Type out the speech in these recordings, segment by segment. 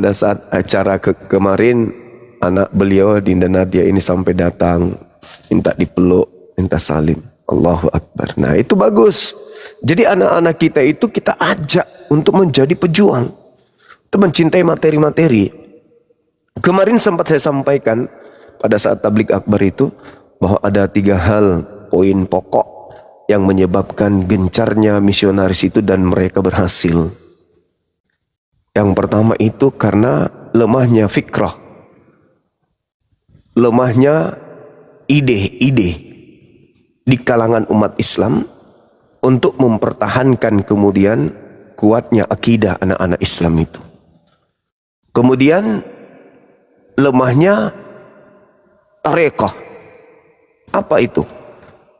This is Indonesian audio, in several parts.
pada saat acara kemarin anak beliau Dinda Nadia ini sampai datang minta dipeluk, minta salim. Allahu Akbar. Nah itu bagus. Jadi anak-anak kita itu kita ajak untuk menjadi pejuang, untuk mencintai materi-materi. Kemarin sempat saya sampaikan pada saat tablik akbar itu bahwa ada 3 hal poin pokok yang menyebabkan gencarnya misionaris itu dan mereka berhasil. Yang pertama itu karena lemahnya fikrah, lemahnya ide-ide di kalangan umat Islam untuk mempertahankan kemudian kuatnya akidah anak-anak Islam itu. Kemudian lemahnya tarekah. Apa itu?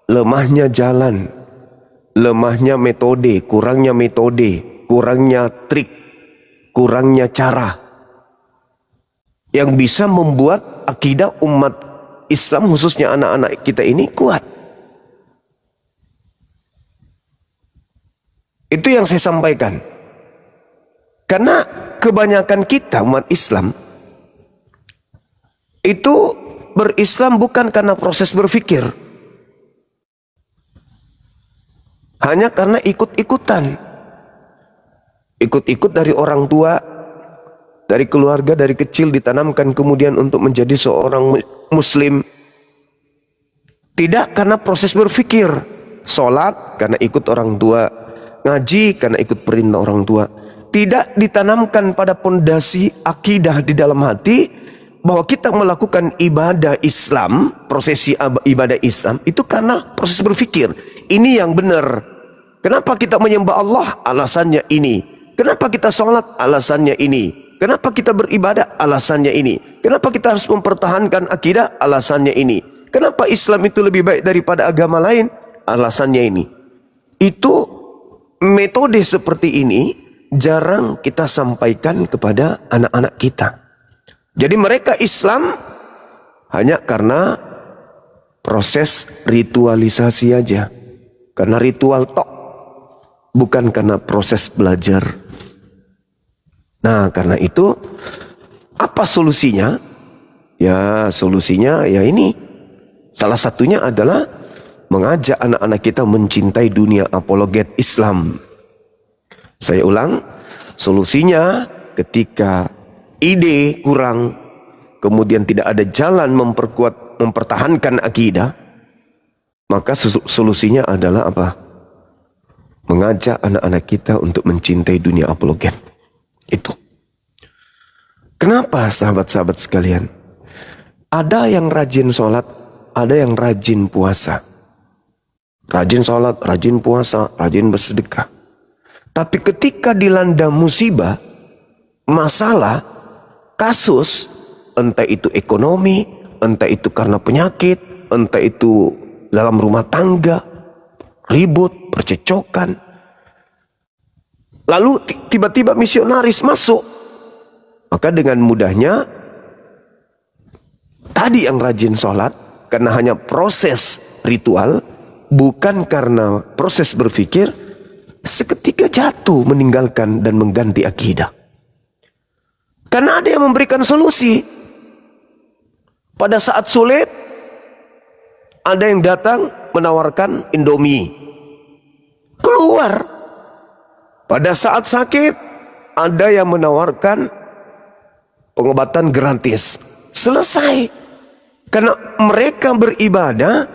Lemahnya jalan, lemahnya metode, kurangnya trik, kurangnya cara yang bisa membuat akidah umat Islam khususnya anak-anak kita ini kuat. Itu yang saya sampaikan. Karena kebanyakan kita umat Islam itu berislam bukan karena proses berpikir, hanya karena ikut-ikutan, ikut-ikut dari orang tua, dari keluarga, dari kecil ditanamkan kemudian untuk menjadi seorang muslim. Tidak karena proses berpikir. Sholat karena ikut orang tua, ngaji karena ikut perintah orang tua. Tidak ditanamkan pada pondasi akidah di dalam hati bahwa kita melakukan ibadah Islam, prosesi ibadah Islam itu karena proses berpikir. Ini yang benar. Kenapa kita menyembah Allah? Alasannya ini. Kenapa kita sholat? Alasannya ini. Kenapa kita beribadah? Alasannya ini. Kenapa kita harus mempertahankan akidah? Alasannya ini. Kenapa Islam itu lebih baik daripada agama lain? Alasannya ini. Itu metode seperti ini jarang kita sampaikan kepada anak-anak kita. Jadi mereka Islam hanya karena proses ritualisasi aja. Karena ritual tok. Bukan karena proses belajar. Nah karena itu apa solusinya? Ya solusinya ya ini. Salah satunya adalah mengajak anak-anak kita mencintai dunia apologet Islam. Saya ulang, solusinya ketika ide kurang, kemudian tidak ada jalan mempertahankan akidah, maka solusinya adalah apa? Mengajak anak-anak kita untuk mencintai dunia apologet. Itu. Kenapa sahabat-sahabat sekalian? Ada yang rajin sholat, ada yang rajin puasa. Rajin sholat, rajin puasa, rajin bersedekah. Tapi ketika dilanda musibah, masalah, kasus, entah itu ekonomi, entah itu karena penyakit, entah itu dalam rumah tangga, ribut, percecokan. Lalu tiba-tiba misionaris masuk. Maka dengan mudahnya, tadi yang rajin sholat, karena hanya proses ritual, bukan karena proses berpikir, seketika jatuh meninggalkan dan mengganti akidah. Karena ada yang memberikan solusi. Pada saat sulit, ada yang datang menawarkan Indomie. Keluar. Pada saat sakit, ada yang menawarkan pengobatan gratis. Selesai. Karena mereka beribadah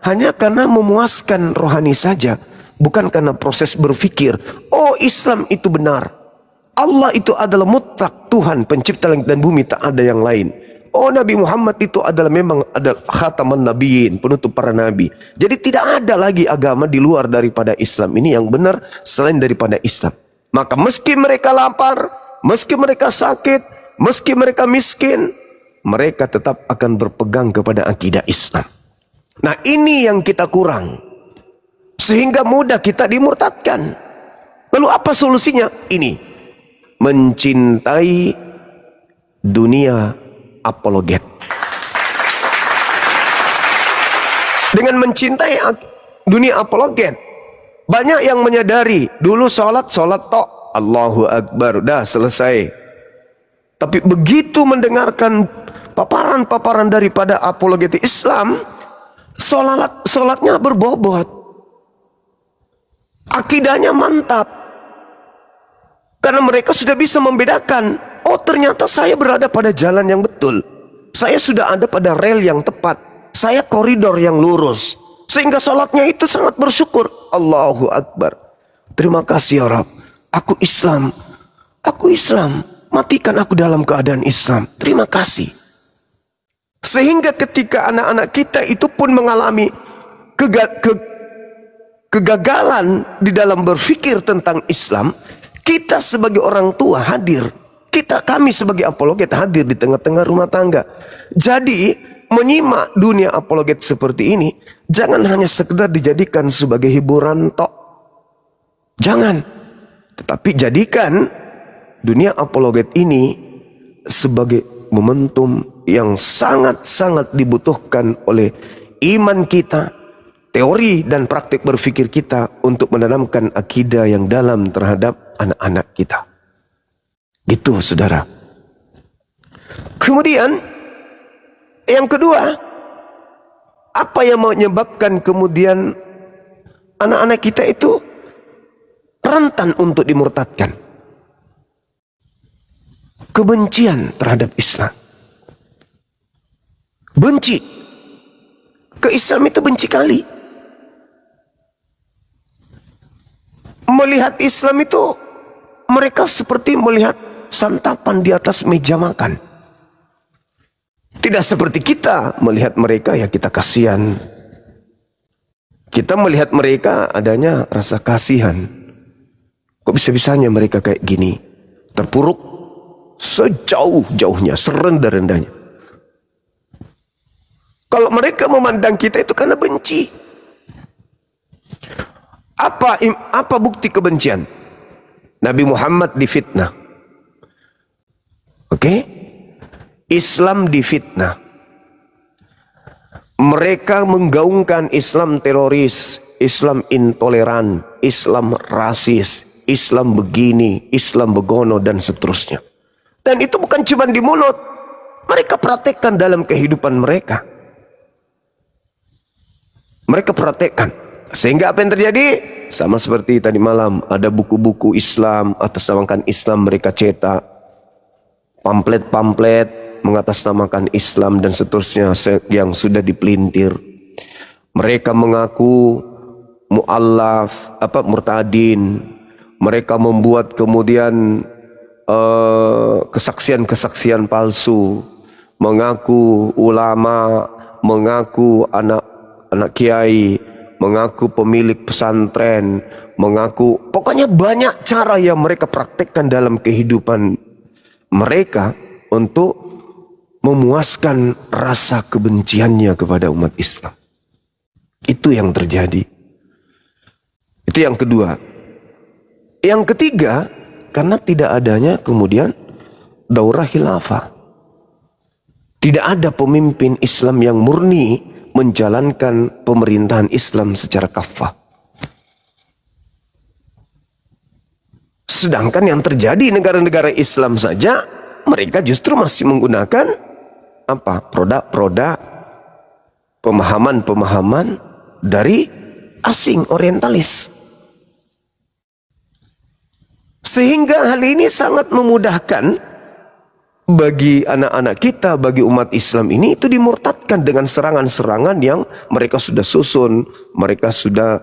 hanya karena memuaskan rohani saja. Bukan karena proses berpikir, oh Islam itu benar. Allah itu adalah mutlak Tuhan, pencipta langit dan bumi, tak ada yang lain. Oh Nabi Muhammad itu adalah memang adalah khataman nabiyyin, penutup para nabi. Jadi tidak ada lagi agama di luar daripada Islam ini yang benar selain daripada Islam. Maka meski mereka lapar, meski mereka sakit, meski mereka miskin, mereka tetap akan berpegang kepada akidah Islam. Nah ini yang kita kurang. Sehingga mudah kita dimurtadkan. Lalu apa solusinya? Ini. Mencintai dunia apologet. Dengan mencintai dunia apologet, banyak yang menyadari dulu sholat tok, Allahu Akbar, dah selesai. Tapi begitu mendengarkan paparan-paparan daripada apologetik Islam, solatnya berbobot, akidahnya mantap. Karena mereka sudah bisa membedakan, oh ternyata saya berada pada jalan yang betul, saya sudah ada pada rel yang tepat, saya koridor yang lurus. Sehingga solatnya itu sangat bersyukur. Allahu Akbar. Terima kasih ya Rabb, aku Islam, matikan aku dalam keadaan Islam. Terima kasih. Sehingga ketika anak-anak kita itu pun mengalami kegagalan di dalam berpikir tentang Islam, kita sebagai orang tua hadir. Kami sebagai apologet hadir di tengah-tengah rumah tangga. Jadi menyimak dunia apologet seperti ini jangan hanya sekedar dijadikan sebagai hiburan tok. Jangan. Tetapi jadikan dunia apologet ini sebagai momentum yang sangat-sangat dibutuhkan oleh iman kita, teori dan praktik berpikir kita untuk menanamkan akidah yang dalam terhadap anak-anak kita. Itu saudara. Kemudian yang kedua, apa yang menyebabkan kemudian anak-anak kita itu rentan untuk dimurtadkan? Kebencian terhadap Islam. Benci. Ke Islam itu benci kali. Melihat Islam itu mereka seperti melihat santapan di atas meja makan. Tidak seperti kita melihat mereka, ya kita kasihan. Kita melihat mereka adanya rasa kasihan. Kok bisa-bisanya mereka kayak gini? Terpuruk sejauh-jauhnya, serendah-rendahnya. Kalau mereka memandang kita itu karena benci. Apa bukti kebencian? Nabi Muhammad difitnah. Oke? Islam difitnah. Mereka menggaungkan Islam teroris, Islam intoleran, Islam rasis, Islam begini, Islam begono, dan seterusnya. Dan itu bukan cuma di mulut, mereka praktekkan dalam kehidupan mereka. Mereka praktekkan. Sehingga apa yang terjadi? Sama seperti tadi malam, ada buku-buku Islam atasnamakan Islam mereka cetak, pamflet-pamflet mengatasnamakan Islam dan seterusnya yang sudah dipelintir. Mereka mengaku mu'allaf, murtadin. Mereka membuat kemudian kesaksian-kesaksian palsu, mengaku ulama, mengaku anak kiai, mengaku pemilik pesantren, mengaku, pokoknya banyak cara yang mereka praktekkan dalam kehidupan mereka untuk memuaskan rasa kebenciannya kepada umat Islam. Itu yang terjadi. Itu yang kedua. Yang ketiga, karena tidak adanya kemudian daurah khilafah. Tidak ada pemimpin Islam yang murni menjalankan pemerintahan Islam secara kafah. Sedangkan yang terjadi negara-negara Islam saja, mereka justru masih menggunakan produk-produk pemahaman-pemahaman dari asing, orientalis. Sehingga hal ini sangat memudahkan bagi anak-anak kita, bagi umat Islam ini itu dimurtadkan dengan serangan-serangan yang mereka sudah susun, mereka sudah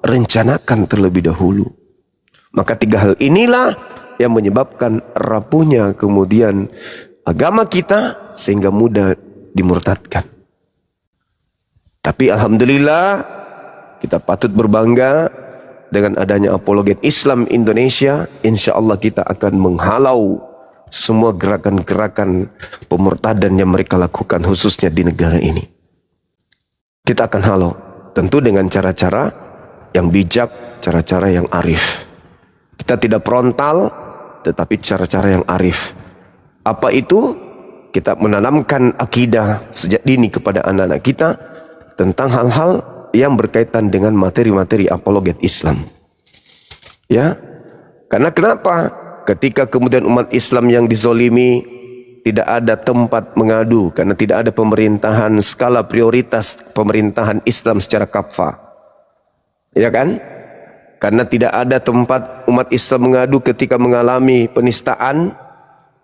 rencanakan terlebih dahulu. Maka tiga hal inilah yang menyebabkan rapuhnya kemudian agama kita sehingga mudah dimurtadkan. Tapi alhamdulillah kita patut berbangga dengan adanya apologet Islam Indonesia. Insya Allah kita akan menghalau semua gerakan-gerakan pemurtadan yang mereka lakukan khususnya di negara ini. Kita akan halau, tentu dengan cara-cara yang bijak, cara-cara yang arif. Kita tidak frontal, tetapi cara-cara yang arif. Apa itu? Kita menanamkan akidah sejak dini kepada anak-anak kita tentang hal-hal yang berkaitan dengan materi-materi apologet Islam. Ya, karena kenapa? ketika kemudian umat Islam yang dizolimi, tidak ada tempat mengadu karena tidak ada pemerintahan skala prioritas pemerintahan Islam secara kafah. Ya kan? Karena tidak ada tempat umat Islam mengadu ketika mengalami penistaan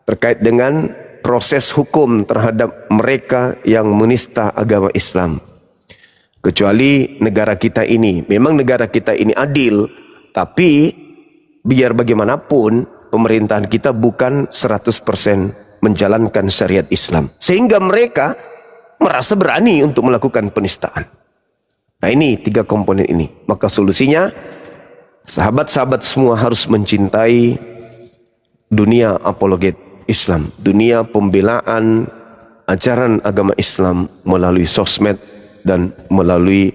terkait dengan proses hukum terhadap mereka yang menista agama Islam. Kecuali negara kita ini, memang negara kita ini adil, tapi biar bagaimanapun pemerintahan kita bukan 100% menjalankan syariat Islam. Sehingga mereka merasa berani untuk melakukan penistaan. Nah ini 3 komponen ini. Maka solusinya, sahabat-sahabat semua harus mencintai dunia apologet Islam, dunia pembelaan ajaran agama Islam melalui sosmed dan melalui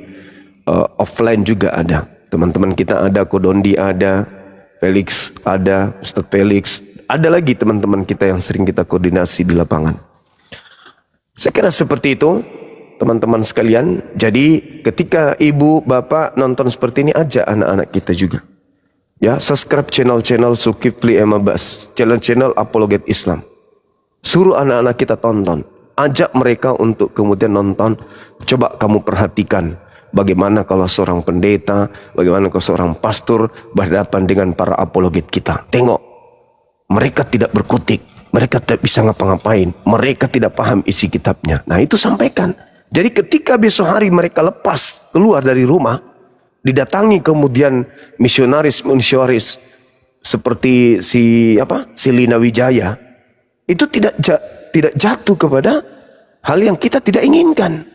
offline juga ada. Teman-teman kita ada, Kodondi ada, Felix ada, Ustadz Felix, ada lagi teman-teman kita yang sering kita koordinasi di lapangan. Saya kira seperti itu teman-teman sekalian. Jadi ketika ibu bapak nonton seperti ini, ajak anak-anak kita juga. Ya, subscribe channel-channel Zulkifli M. Abbas, channel-channel apologet Islam. Suruh anak-anak kita tonton. Ajak mereka untuk kemudian nonton. Coba kamu perhatikan bagaimana kalau seorang pendeta, bagaimana kalau seorang pastor berhadapan dengan para apologet kita. Tengok, mereka tidak berkutik, mereka tidak bisa ngapa-ngapain, mereka tidak paham isi kitabnya. Nah itu sampaikan. Jadi ketika besok hari mereka lepas keluar dari rumah, didatangi kemudian misionaris seperti si Lina Wijaya, itu tidak jatuh kepada hal yang kita tidak inginkan.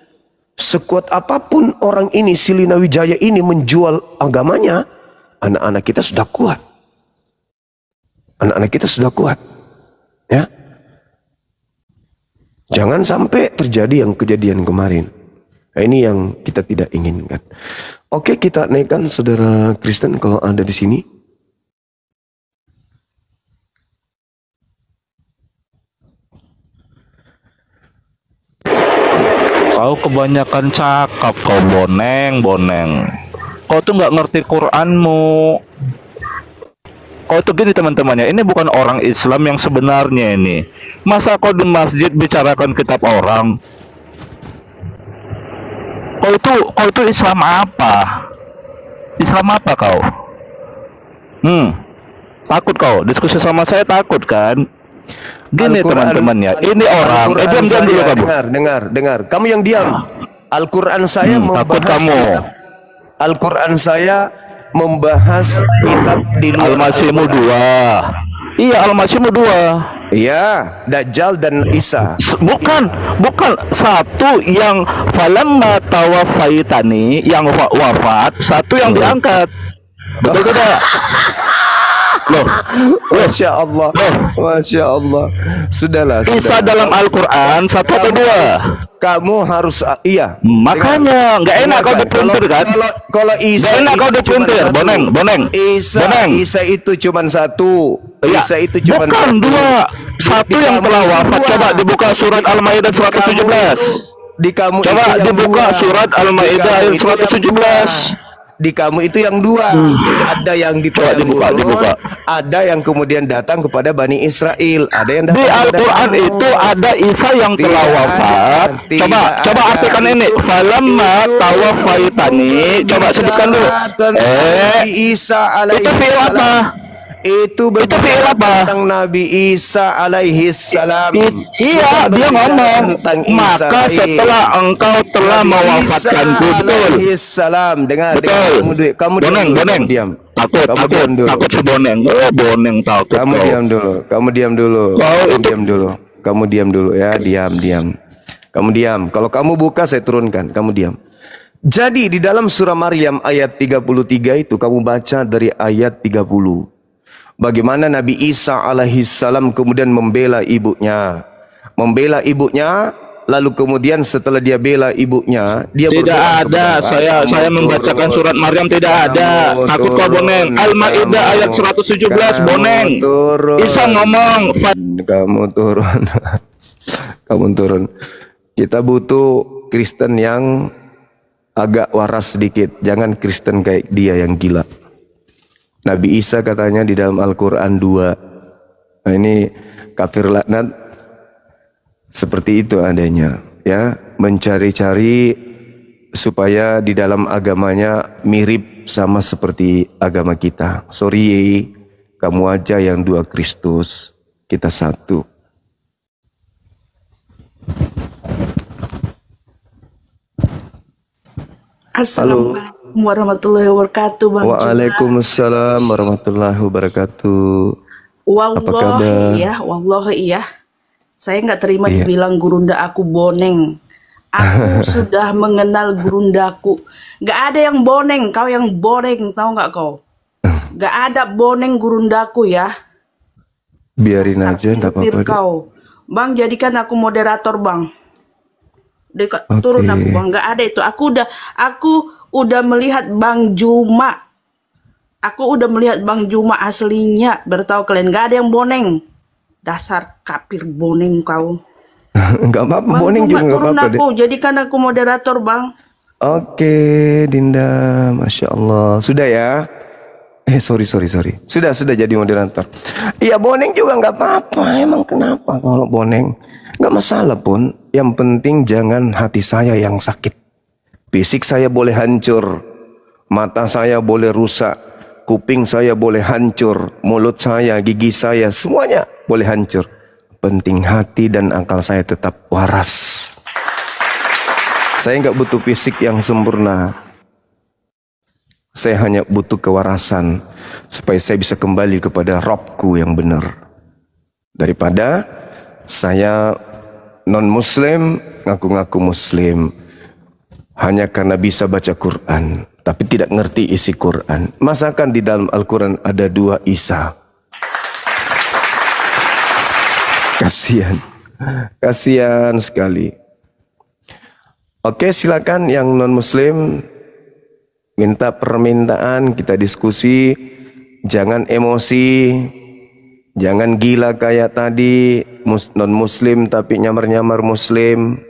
Sekuat apapun orang ini, si Lina Wijaya ini menjual agamanya, anak-anak kita sudah kuat. Anak-anak kita sudah kuat. Ya. Jangan sampai terjadi yang kejadian kemarin. Nah, ini yang kita tidak inginkan. Oke, kita naikkan saudara Kristen kalau ada di sini. Kau kebanyakan cakap kau, boneng. Kau tuh nggak ngerti Quranmu. Kau tuh gini teman-temannya, ini bukan orang Islam yang sebenarnya ini. Masa kau di masjid bicarakan kitab orang? Kau itu Islam apa? Islam apa kau? Takut kau? Diskusi sama saya takut kan? Gini teman-temannya, ini orang. Diam dulu kamu. Dengar. Kamu yang diam. Al-Quran saya membahas kitab. Al-Quran saya membahas kitab di luar Al-Masihmu 2. Iya, Al-Masihmu 2. Iya, Dajjal dan Isa. Bukan satu yang falamma tawafaitani yang wafat, satu yang diangkat. Betul tidak? Loh, Masya Allah, Masya Allah. Sudahlah. Isa dalam Al-Quran 1 atau 2? Kamu harus iya. Makanya nggak enak kau dipelintir kan? Kalau Isa nggak enak kau dipelintir, boneng. Isa itu cuma 1. Ya, Isa itu cuma bukan 2. Satu yang telah wafat. Coba dibuka surat Al-Maidah 117. Di kamu coba itu dibuka surat Al-Maidah ayat 117. Di kamu itu yang 2. Ada yang di dibuka. Ada yang kemudian datang kepada Bani Israel. Ada yang datang di Al-Quran itu ada Isa yang telah wafat. Coba artikan ini. Falamma tawafaitani. Coba sebutkan dulu. Isa alaihi salam. Itu berbicara tentang Nabi Isa alaihi salam. Iya, dia ngomong, maka setelah engkau telah mewafatkan betul. Salam. Dengar, kamu diam. Takut si boneng. Boneng takut. Kamu diam dulu. Kamu diam dulu ya, diam. Kamu diam. Kalau kamu buka saya turunkan. Kamu diam. Jadi di dalam surah Maryam ayat 33 itu kamu baca dari ayat 30. Bagaimana Nabi Isa alaihissalam kemudian membela ibunya. Lalu kemudian setelah dia bela ibunya, dia tidak ada. Saya membacakan surat Maryam tidak ada. Takut kau boneng. Al-Maidah ayat 117 boneng. Isa ngomong. Kamu turun. Kita butuh Kristen yang agak waras sedikit. Jangan Kristen kayak dia yang gila. Nabi Isa katanya di dalam Al-Quran 2. Nah, ini kafir laknat seperti itu adanya, ya, mencari-cari supaya di dalam agamanya mirip sama seperti agama kita. Sorry, kamu aja yang dua Kristus, kita satu. Assalamualaikum warahmatullahi wabarakatuh, Bang Juma. Waalaikumsalam warahmatullahi wabarakatuh. Apa kabar? Wallahi ya. Saya nggak terima dibilang gurunda aku boneng. Aku sudah mengenal gurundaku. Nggak ada yang boneng, kau yang boneng, tahu nggak kau? Nggak ada boneng gurundaku ya. Biarin aja, nggak apa-apa. Kau, Bang, jadikan aku moderator, Bang. Turun aku, Bang. Nggak ada itu. Aku udah melihat Bang Juma. Aku udah melihat Bang Juma aslinya. Bertahu kalian nggak ada yang boneng. Dasar kafir boneng kau. Nggak apa-apa, boneng juga nggak apa-apa deh. Jadikan aku moderator, Bang. Oke, Dinda, Masya Allah. Sudah ya? Sorry. Sudah jadi moderator. Iya, boneng juga nggak apa-apa. Emang kenapa kalau boneng? Nggak masalah pun. Yang penting jangan hati saya yang sakit. Fisik saya boleh hancur, mata saya boleh rusak, kuping saya boleh hancur, mulut saya, gigi saya, semuanya boleh hancur. Penting hati dan akal saya tetap waras. Saya nggak butuh fisik yang sempurna. Saya hanya butuh kewarasan supaya saya bisa kembali kepada Robku yang benar. Daripada saya non-muslim, ngaku-ngaku muslim hanya karena bisa baca Quran tapi tidak ngerti isi Quran. Masakan di dalam Al-Quran ada 2 Isa? Kasihan sekali. Oke, silakan yang non-muslim minta permintaan, kita diskusi. Jangan emosi, jangan gila kayak tadi, non-muslim tapi nyamar-nyamar muslim.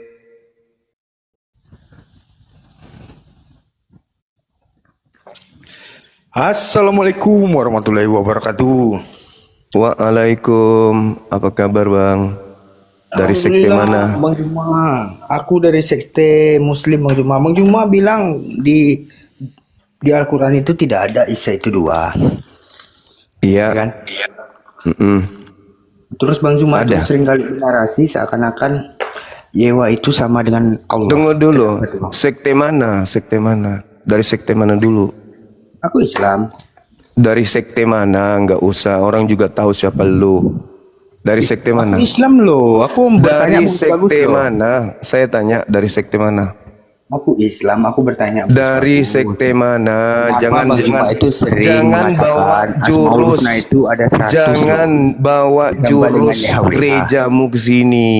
Assalamualaikum warahmatullahi wabarakatuh. Waalaikum, apa kabar Bang? Dari sekte mana? Bang Juma, aku dari sekte Muslim Bang Juma. Bang Juma bilang di Al-Quran itu tidak ada Isa itu 2. Iya kan? Iya. Terus Bang Juma itu sering kali narasi seakan-akan Yewa itu sama dengan Allah. Tunggu dulu, sekte mana? Dari sekte mana dulu? Aku Islam. Dari sekte mana? Nggak usah, orang juga tahu siapa lu. Dari sekte mana? Aku Islam loh. Aku bertanya dari sekte mana? Saya tanya dari sekte mana? Aku Islam. Aku bertanya. Dari sekte mana? Jangan bawa jurus. Itu ada 100 jangan bawa jurus gerejamu ke sini.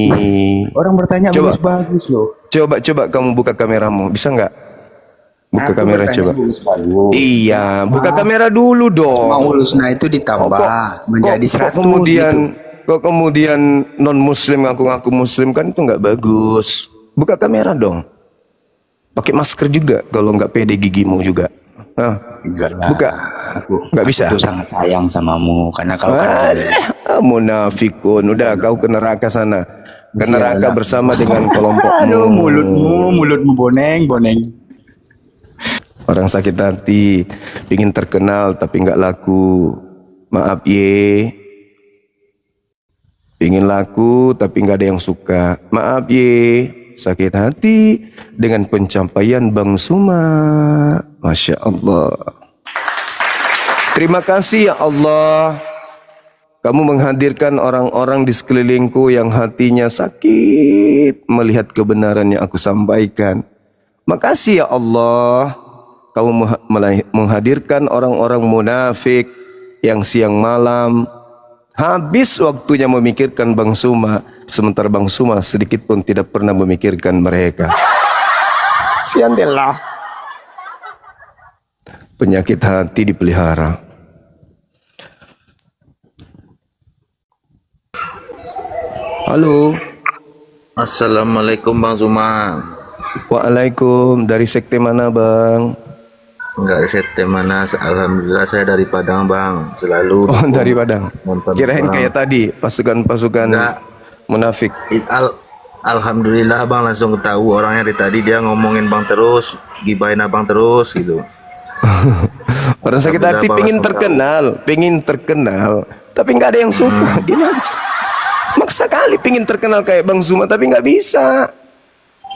Orang bertanya bagus loh. Coba kamu buka kameramu, bisa nggak? Buka kamera coba. Iya, buka kamera dulu dong. Mau Lusna itu ditambah menjadi 100. Kok kemudian non muslim ngaku-ngaku muslim, kan itu nggak bagus. Buka kamera dong. Pakai masker juga kalau nggak pede gigimu juga. Buka. Nggak bisa. Aku sangat sayang samamu karena kau munafikun. Udah, kau ke neraka sana. Ke neraka bersama dengan kelompokmu. Aduh, mulutmu boneng. Orang sakit hati, pingin terkenal tapi nggak laku. Maaf ye. Pingin laku tapi nggak ada yang suka. Maaf ye. Sakit hati dengan pencapaian Bang Suma. Masya Allah. Terima kasih ya Allah. Kamu menghadirkan orang-orang di sekelilingku yang hatinya sakit melihat kebenaran yang aku sampaikan. Makasih ya Allah. Kamu menghadirkan orang-orang munafik yang siang malam habis waktunya memikirkan Bang Suma, sementara Bang Suma sedikit pun tidak pernah memikirkan mereka. Siandelah. Penyakit hati dipelihara. Halo. Assalamualaikum Bang Suma. Waalaikum. Dari sekte mana Bang? Enggak di sekte mana. Alhamdulillah saya dari Padang bang. Selalu Oh, dukung dari Padang. nonton Kirain bang. kayak tadi pasukan-pasukan Enggak. munafik. Alhamdulillah bang, langsung tahu orangnya dari tadi, dia ngomongin bang terus, gibahin abang terus gitu. Orang sakit hati Alhamdulillah, Bang, pingin langsung terkenal, tapi nggak ada yang suka. Gimana? Maksa kali pingin terkenal kayak Bang Zuma, tapi nggak bisa.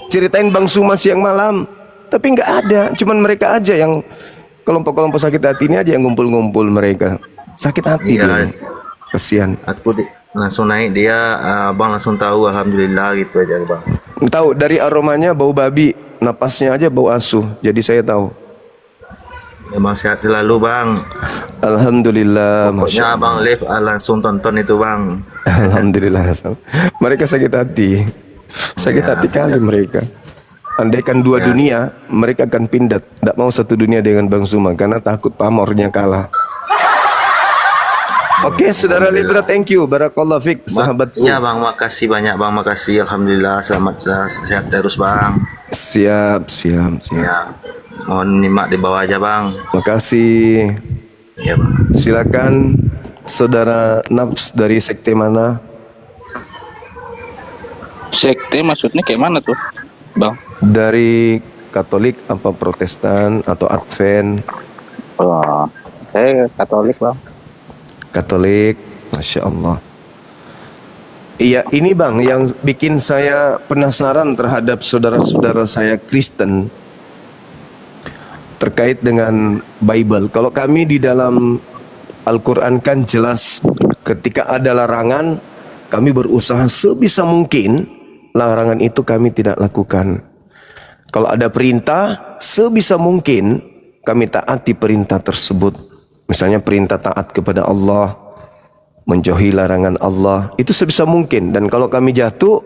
Ceritain Bang Zuma siang malam, tapi nggak ada. Cuman mereka aja yang kelompok-kelompok sakit hati ini aja yang ngumpul-ngumpul mereka. Sakit hati Iya. dia. Kasihan. Langsung naik dia, abang langsung tahu, alhamdulillah gitu aja bang. Tahu dari aromanya bau babi, napasnya aja bau asuh. Jadi saya tahu. Emang sehat selalu bang. Alhamdulillah, Pokoknya abang live langsung tonton itu bang. Alhamdulillah. Mereka sakit hati. Sakit Ya. hati kali mereka. Andaikan dua dunia, mereka akan pindah. Tidak mau satu dunia dengan Bang Zuma karena takut pamornya kalah. Oke, saudara Lidra, thank you. Barakallah fik, sahabatku. Ya bang, makasih banyak bang, makasih. Alhamdulillah, selamat sehat terus bang. Siap. Ya, mohon nyimak di bawah aja bang. Makasih. Ya bang. Silakan saudara Nafs dari sekte mana? Sekte maksudnya kayak mana tuh, Bang? Dari Katolik apa Protestan atau Advent? Oh, saya Katolik, Bang. Katolik, Masya Allah. Iya, ini Bang yang bikin saya penasaran terhadap saudara-saudara saya Kristen terkait dengan Bible. Kalau kami di dalam Al-Quran kan jelas ketika ada larangan, kami berusaha sebisa mungkin larangan itu kami tidak lakukan. Kalau ada perintah, sebisa mungkin kami taati perintah tersebut. Misalnya perintah taat kepada Allah, menjauhi larangan Allah, itu sebisa mungkin. Dan kalau kami jatuh,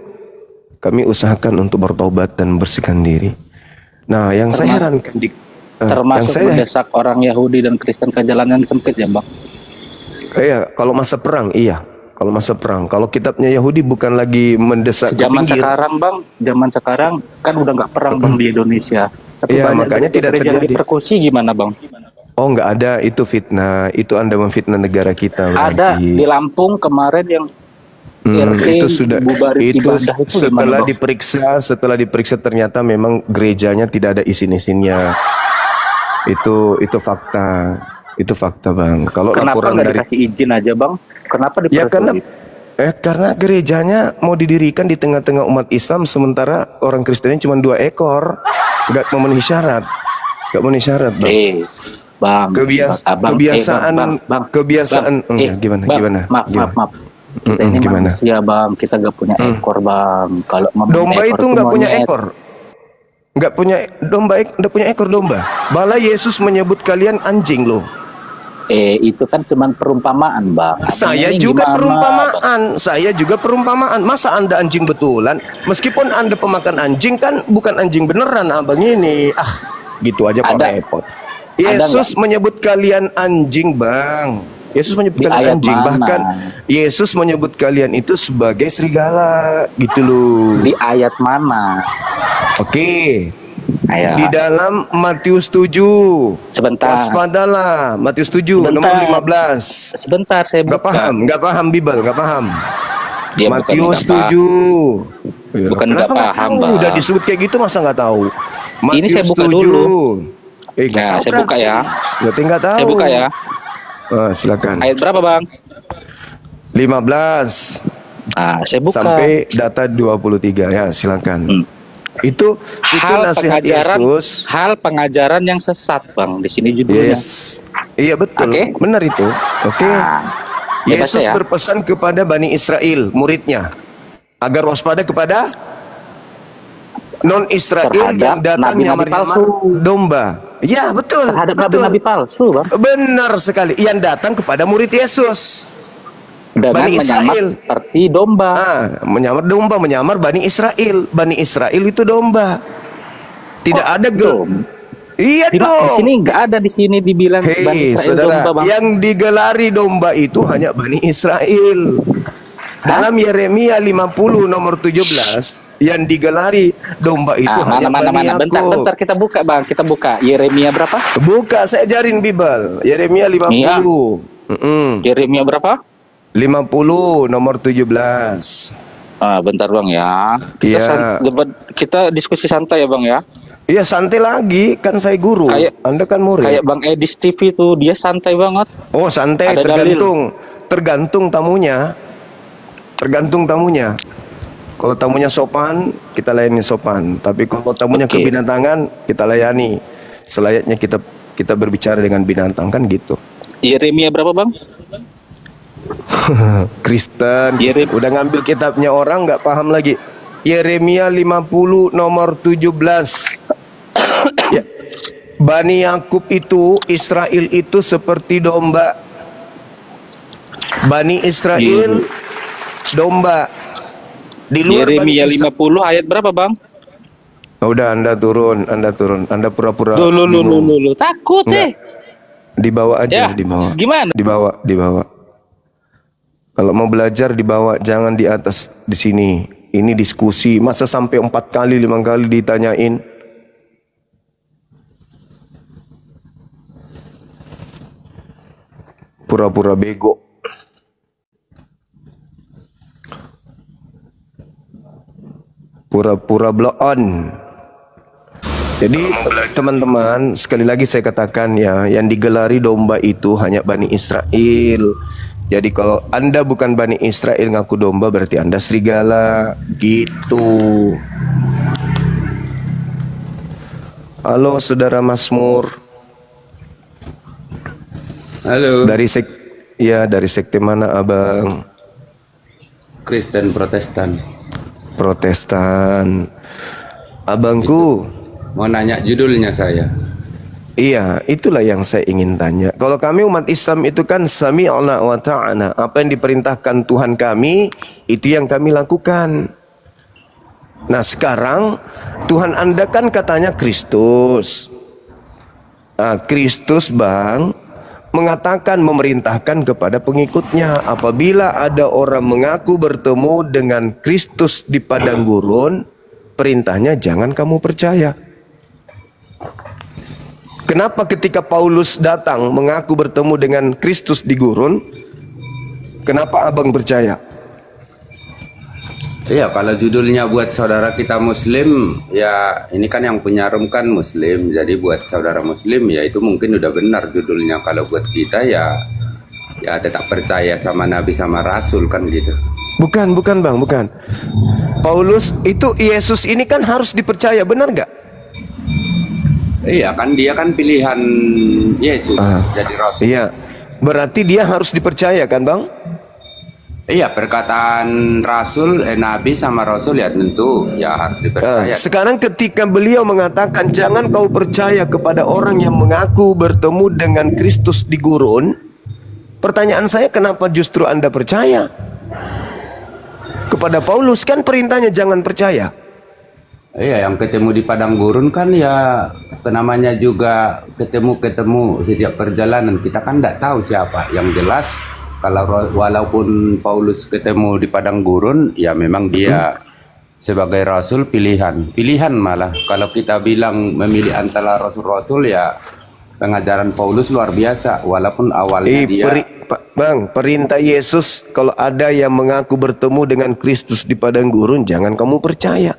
kami usahakan untuk bertobat dan bersihkan diri. Nah, yang saya herankan yang Termasuk saya mendesak orang Yahudi dan Kristen ke jalan yang sempit ya, Bang? iya, kalau masa perang iya. Kalau masa perang, kalau kitabnya Yahudi bukan lagi mendesak ke Zaman pinggir. sekarang, Bang, zaman sekarang kan udah nggak perang, Bang, di Indonesia. Tapi Iya, banyak makanya tidak gereja terjadi. reperkusi gimana, Bang? Oh, nggak ada, itu fitnah. Itu Anda memfitnah negara kita. Ada berarti. di Lampung kemarin yang RT itu sudah bubarin itu ibadah itu setelah gimana, Bang? setelah diperiksa ternyata memang gerejanya tidak ada isin-isinnya. Itu fakta. Itu fakta, Bang. Kalau Kenapa laporan nggak dari dikasih izin aja, Bang? Kenapa ya dipersulit? karena gerejanya mau didirikan di tengah-tengah umat Islam sementara orang Kristennya cuma 2 ekor. Nggak memenuhi syarat. Nggak memenuhi syarat, Bang. Bang, Kebiasaan gimana? Maaf. Kita ini Gimana? manusia, Bang. Kita gak punya ekor, Bang. Kalau ngomong Domba ekor itu nggak punya monyet. ekor. Nggak punya domba, nggak punya ekor domba. Malah Yesus menyebut kalian anjing loh. Itu kan cuman perumpamaan, Bang. Abang Saya ini juga gimana, perumpamaan. Saya juga perumpamaan. Masa Anda anjing betulan? Meskipun Anda pemakan anjing kan bukan anjing beneran abang ini. Gitu aja kok Ada- repot. ada Yesus menyebut kalian anjing, Bang. Yesus menyebut Di kalian ayat anjing. mana? Bahkan Yesus menyebut kalian itu sebagai serigala. Gitu loh. Di ayat mana? Oke. Ayo. Di dalam Matius 7. Sebentar. Waspadalah. Matius 7 nomor 15. Sebentar, saya Nggak buka. nggak paham Bible, nggak paham. Dia bukan Matius nggak paham. 7. Bukan Kenapa nggak paham, tahu? Bang. Udah disebut kayak gitu masa nggak tahu? Ini saya Matius buka 7. dulu. Nggak Nah, tahu saya buka berarti. ya. Berarti nggak tahu. Saya buka ya. Silakan. Ayat berapa, Bang? 15 Saya buka. sampai data 23 ya, silakan. Itu nasihat Yesus. hal pengajaran yang sesat, Bang. Di sini judulnya. Yes. Iya betul. Oke. Benar itu. Oke. Ya, Yesus baca ya. berpesan kepada Bani Israel, muridnya, agar waspada kepada non-Israel Terhadap yang datang nabi-nabi nyamar-nyamar palsu. domba. Ya betul. Terhadap betul. nabi-nabi palsu, Bang. Benar sekali. Yang datang kepada murid Yesus. Dengan Bani menyamar Israel. seperti domba. Menyamar domba, menyamar Bani Israel. Bani Israel itu domba. Tidak ada Iya Di dong. sini nggak ada, di sini dibilang Bani Hei Israel saudara, domba, Bang. yang digelari domba itu hanya Bani Israel. Dalam Yeremia 50 nomor 17, yang digelari domba itu hanya Bani Yakub. Bentar kita buka Bang, kita buka Yeremia berapa? Buka, saya ajarin Bibel. Yeremia 50. Iya. Yeremia berapa? 50 nomor 17. Bentar Bang ya. Iya. Kita diskusi santai ya Bang ya. Iya, santai lagi, kan saya guru. Anda kan murid. Kayak Bang Edis TV tuh, dia santai banget. Oh, santai, tergantung tamunya. Tergantung tamunya. Kalau tamunya sopan, kita layani sopan. Tapi kalau tamunya kebinatangan, kita layani. Selayaknya kita berbicara dengan binatang, kan gitu. Yeremia berapa Bang? Kristen udah ngambil kitabnya orang, nggak paham lagi. Yeremia 50 nomor 17. Ya. Bani Yakub itu, Israel itu seperti domba. Bani Israel domba. Di luar Yeremia 50 ayat berapa Bang? Udah, Anda turun. Anda pura-pura Lu takut Dibawa aja, ya, dibawa. Gimana? Dibawa. Kalau mau belajar dibawa, jangan di atas di sini. Ini diskusi, masa sampai 4 kali 5 kali ditanyain. Pura-pura bego. Pura-pura blow on. Jadi teman-teman, sekali lagi saya katakan ya, yang digelari domba itu hanya Bani Israel. Jadi kalau Anda bukan Bani Israel ngaku domba, berarti Anda serigala. Gitu. Halo saudara Mazmur. Halo. Dari sekte mana abang? Kristen Protestan. Protestan. Abangku. Mau nanya judulnya saya. Iya, itulah yang saya ingin tanya. Kalau kami umat Islam itu kan sami'na wa ta'ana. Apa yang diperintahkan Tuhan kami, itu yang kami lakukan. Nah sekarang Tuhan Anda kan katanya Kristus. Nah, Kristus Bang mengatakan, memerintahkan kepada pengikutnya, apabila ada orang mengaku bertemu dengan Kristus di padang gurun, perintahnya jangan kamu percaya. Kenapa ketika Paulus datang mengaku bertemu dengan Kristus di gurun, kenapa abang percaya? Iya, kalau judulnya buat saudara kita Muslim, ya ini kan yang punya room kan Muslim. Jadi buat saudara Muslim ya itu mungkin udah benar judulnya. Kalau buat kita ya tetap percaya sama Nabi sama Rasul kan gitu. Bukan Bang, bukan. Paulus itu, Yesus ini kan harus dipercaya, benar nggak? Iya kan, dia kan pilihan Yesus jadi Rasul. Iya, berarti dia harus dipercaya kan Bang? Iya, perkataan Rasul, Nabi sama Rasul ya tentu ya harus dipercaya. Sekarang ketika beliau mengatakan jangan kau percaya kepada orang yang mengaku bertemu dengan Kristus di gurun, pertanyaan saya, kenapa justru Anda percaya? Kepada Paulus kan perintahnya jangan percaya. Iya, yang ketemu di padang gurun kan ya namanya juga ketemu setiap perjalanan. Kita kan tidak tahu siapa. Yang jelas kalau walaupun Paulus ketemu di padang gurun, ya memang dia sebagai rasul pilihan malah. Kalau kita bilang memilih antara rasul-rasul, ya pengajaran Paulus luar biasa. Walaupun awalnya Bang, perintah Yesus, kalau ada yang mengaku bertemu dengan Kristus di padang gurun, jangan kamu percaya.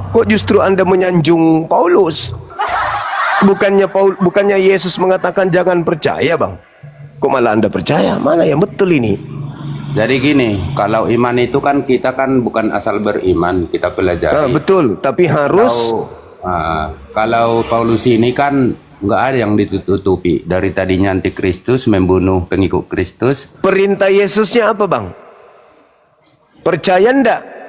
Kok justru Anda menyanjung Paulus? Bukannya Yesus mengatakan jangan percaya Bang? Kok malah Anda percaya? Mana yang betul ini? Jadi gini, kalau iman itu kan kita kan bukan asal beriman, kita pelajari. Betul, tapi harus. Kalau Paulus ini kan nggak ada yang ditutupi. Dari tadinya antikristus, membunuh pengikut Kristus. Perintah Yesusnya apa Bang? Percaya ndak?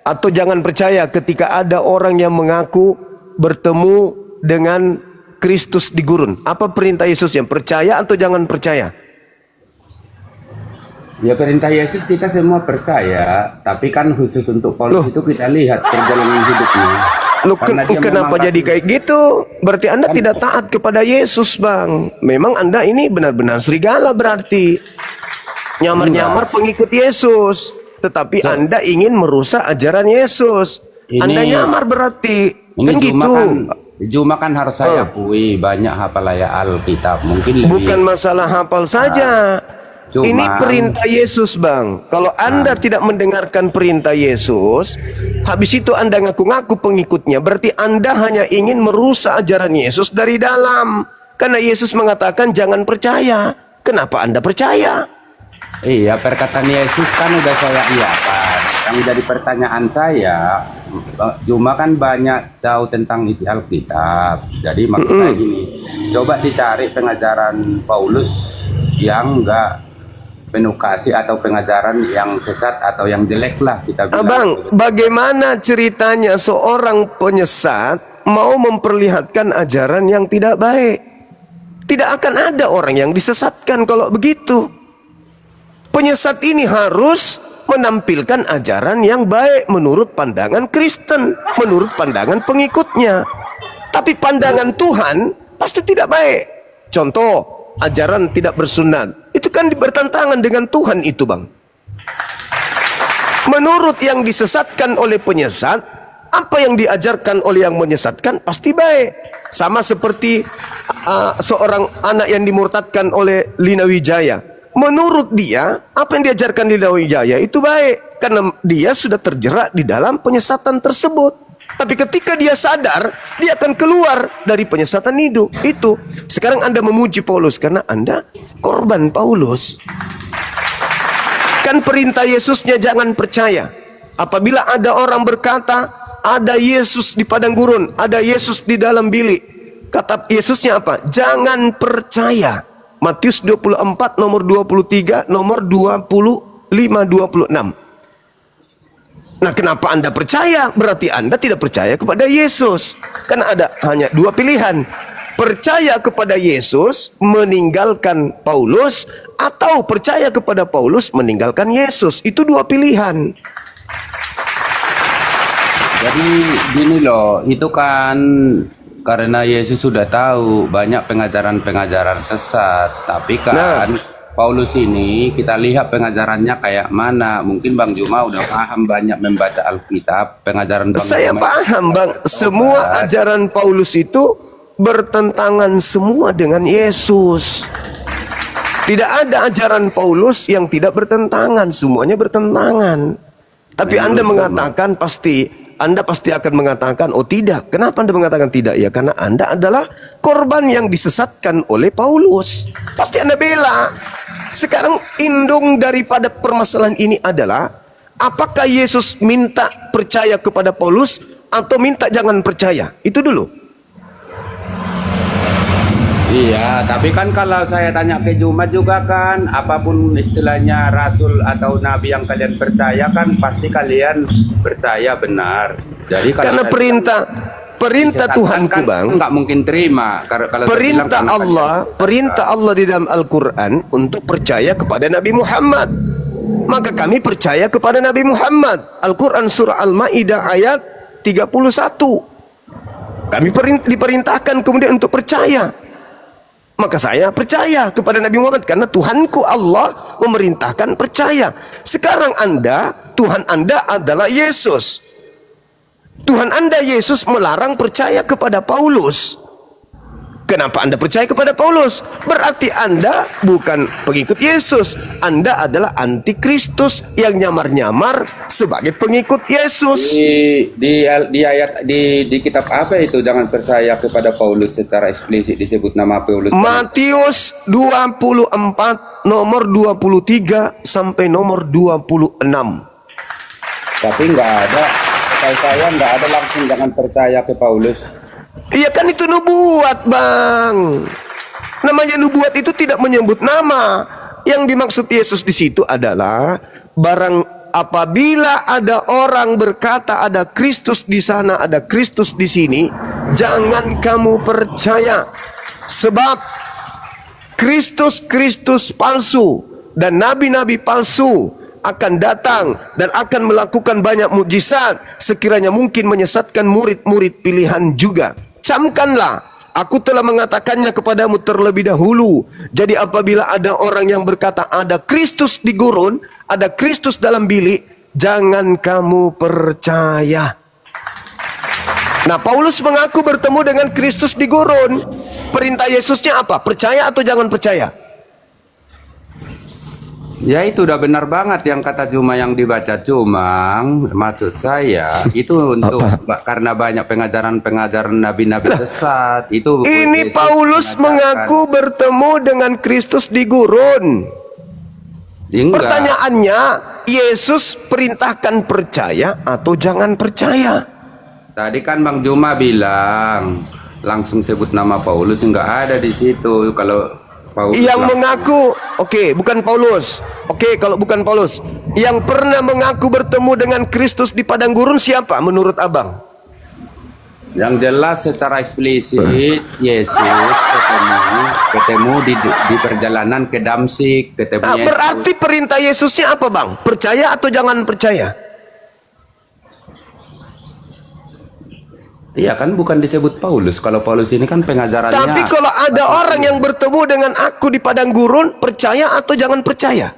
Atau jangan percaya ketika ada orang yang mengaku bertemu dengan Kristus di gurun? Apa perintah Yesusnya? Percaya atau jangan percaya? Ya perintah Yesus kita semua percaya, tapi kan khusus untuk Paulus itu kita lihat perjalanan hidupnya. Kenapa jadi kayak gitu? Berarti Anda tidak taat kepada Yesus Bang. Memang Anda ini benar-benar serigala berarti. Nyamar-nyamar pengikut Yesus. tetapi Anda ingin merusak ajaran Yesus. Anda nyamar berarti. Ini Kan gitu. Cuma kan harus saya akui banyak hafalaya Alkitab. Mungkin lebih. Bukan masalah hafal saja. Ini perintah Yesus, Bang. Kalau Anda tidak mendengarkan perintah Yesus, habis itu Anda ngaku-ngaku pengikutnya, berarti Anda hanya ingin merusak ajaran Yesus dari dalam. Karena Yesus mengatakan jangan percaya. Kenapa Anda percaya? Iya, perkataan Yesus kan udah saya iakan. Yang jadi pertanyaan saya, cuma kan banyak tahu tentang isi Alkitab. Jadi maksudnya gini, coba dicari pengajaran Paulus yang enggak penukasi atau pengajaran yang sesat atau yang jelek lah kita bilang. Abang, bagaimana ceritanya seorang penyesat mau memperlihatkan ajaran yang tidak baik? Tidak akan ada orang yang disesatkan kalau begitu. Penyesat ini harus menampilkan ajaran yang baik menurut pandangan Kristen, menurut pandangan pengikutnya. Tapi pandangan Tuhan pasti tidak baik. Contoh, ajaran tidak bersunat. Itu kan bertentangan dengan Tuhan itu, Bang. Menurut yang disesatkan oleh penyesat, apa yang diajarkan oleh yang menyesatkan pasti baik. Sama seperti seorang anak yang dimurtadkan oleh Lina Wijaya. Menurut dia, apa yang diajarkan Lina Wijaya itu baik. Karena dia sudah terjerat di dalam penyesatan tersebut. Tapi ketika dia sadar, dia akan keluar dari penyesatan itu. Sekarang Anda memuji Paulus karena Anda korban Paulus. Kan perintah Yesusnya jangan percaya. Apabila ada orang berkata, ada Yesus di padang gurun, ada Yesus di dalam bilik, kata Yesusnya apa? Jangan percaya. Matius 24 nomor 23, nomor 25, 26. Nah, kenapa Anda percaya? Berarti Anda tidak percaya kepada Yesus. Karena ada hanya dua pilihan. Percaya kepada Yesus, meninggalkan Paulus, atau percaya kepada Paulus, meninggalkan Yesus. Itu dua pilihan. Jadi gini loh, itu kan karena Yesus sudah tahu banyak pengajaran-pengajaran sesat. Tapi kan Paulus ini kita lihat pengajarannya kayak mana. Mungkin Bang Juma udah paham banyak membaca Alkitab. Pengajaran Bang Saya Juma paham, Bang. Semua ajaran Paulus itu bertentangan semua dengan Yesus. Tidak ada ajaran Paulus yang tidak bertentangan. Semuanya bertentangan. Tapi Anda mengatakan Anda pasti akan mengatakan, oh tidak. Kenapa Anda mengatakan tidak? Ya karena Anda adalah korban yang disesatkan oleh Paulus. Pasti Anda bela. Sekarang indung daripada permasalahan ini adalah, apakah Yesus minta percaya kepada Paulus atau minta jangan percaya? Itu dulu. Iya, tapi kan kalau saya tanya ke Juma juga kan, apapun istilahnya rasul atau nabi yang kalian percaya kan pasti kalian percaya benar. Jadi kalau karena perintah Tuhan kan Bang, nggak mungkin terima. Kalau perintah Allah di dalam Al-Quran untuk percaya kepada Nabi Muhammad. Maka kami percaya kepada Nabi Muhammad. Al-Quran surah Al-Ma'idah ayat 31. Kami diperintahkan kemudian untuk percaya. Maka saya percaya kepada Nabi Muhammad karena Tuhanku Allah memerintahkan percaya. Sekarang Tuhan Anda adalah Yesus. Tuhan Anda Yesus melarang percaya kepada Paulus. Kenapa Anda percaya kepada Paulus? Berarti Anda bukan pengikut Yesus. Anda adalah antikristus yang nyamar-nyamar sebagai pengikut Yesus. Di ayat di kitab apa itu jangan percaya kepada Paulus secara eksplisit disebut nama Paulus. Matius 24 nomor 23 sampai nomor 26. Tapi nggak ada, kata saya nggak ada langsung jangan percaya ke Paulus. Iya kan itu nubuat, Bang. Namanya nubuat itu tidak menyebut nama. Yang dimaksud Yesus di situ adalah apabila ada orang berkata ada Kristus di sana, ada Kristus di sini, jangan kamu percaya. Sebab Kristus palsu dan nabi-nabi palsu akan datang dan akan melakukan banyak mukjizat sekiranya mungkin menyesatkan murid-murid pilihan juga. Camkanlah, aku telah mengatakannya kepadamu terlebih dahulu. Jadi apabila ada orang yang berkata ada Kristus di gurun, ada Kristus dalam bilik, jangan kamu percaya. Nah, Paulus mengaku bertemu dengan Kristus di gurun. Perintah Yesusnya apa? Percaya atau jangan percaya? Ya itu udah benar banget yang kata Juma yang dibaca. Cuma maksud saya itu untuk karena banyak pengajaran-pengajaran nabi-nabi sesat. Itu Ini Yesus Paulus mengajarkan. mengaku bertemu dengan Kristus di gurun. Enggak. Pertanyaannya, Yesus perintahkan percaya atau jangan percaya? Tadi kan Bang Juma bilang langsung sebut nama Paulus, enggak ada di situ. Kalau Paulus Yang langsung- mengaku, oke, bukan Paulus. Oke, kalau bukan Paulus, yang pernah mengaku bertemu dengan Kristus di padang gurun siapa menurut abang? yang jelas secara eksplisit Yesus ketemu di perjalanan ke Damsik, ketemu Nah, Yesus. berarti perintah Yesusnya apa bang? Percaya atau jangan percaya? Iya kan bukan disebut Paulus. Kalau Paulus ini kan pengajarannya. Tapi kalau ada orang yang bertemu dengan aku di padang gurun, percaya atau jangan percaya?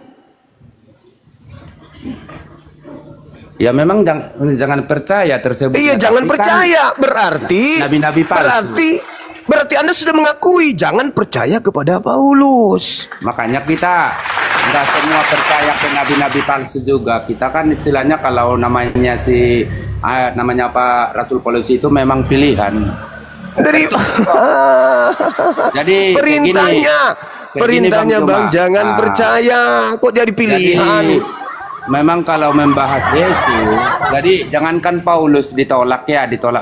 Ya memang jangan percaya tersebut. Iya, jangan Tapi kan percaya. Berarti nabi-nabi palsu. berarti Anda sudah mengakui jangan percaya kepada Paulus. Makanya kita nggak semua percaya ke nabi-nabi palsu juga. Kita kan istilahnya kalau namanya namanya apa Rasul Paulus itu memang pilihan. Dari Jadi perintahnya Bang, jangan percaya. Kok jadi pilihan? Memang kalau membahas Yesus, jadi jangankan Paulus ditolak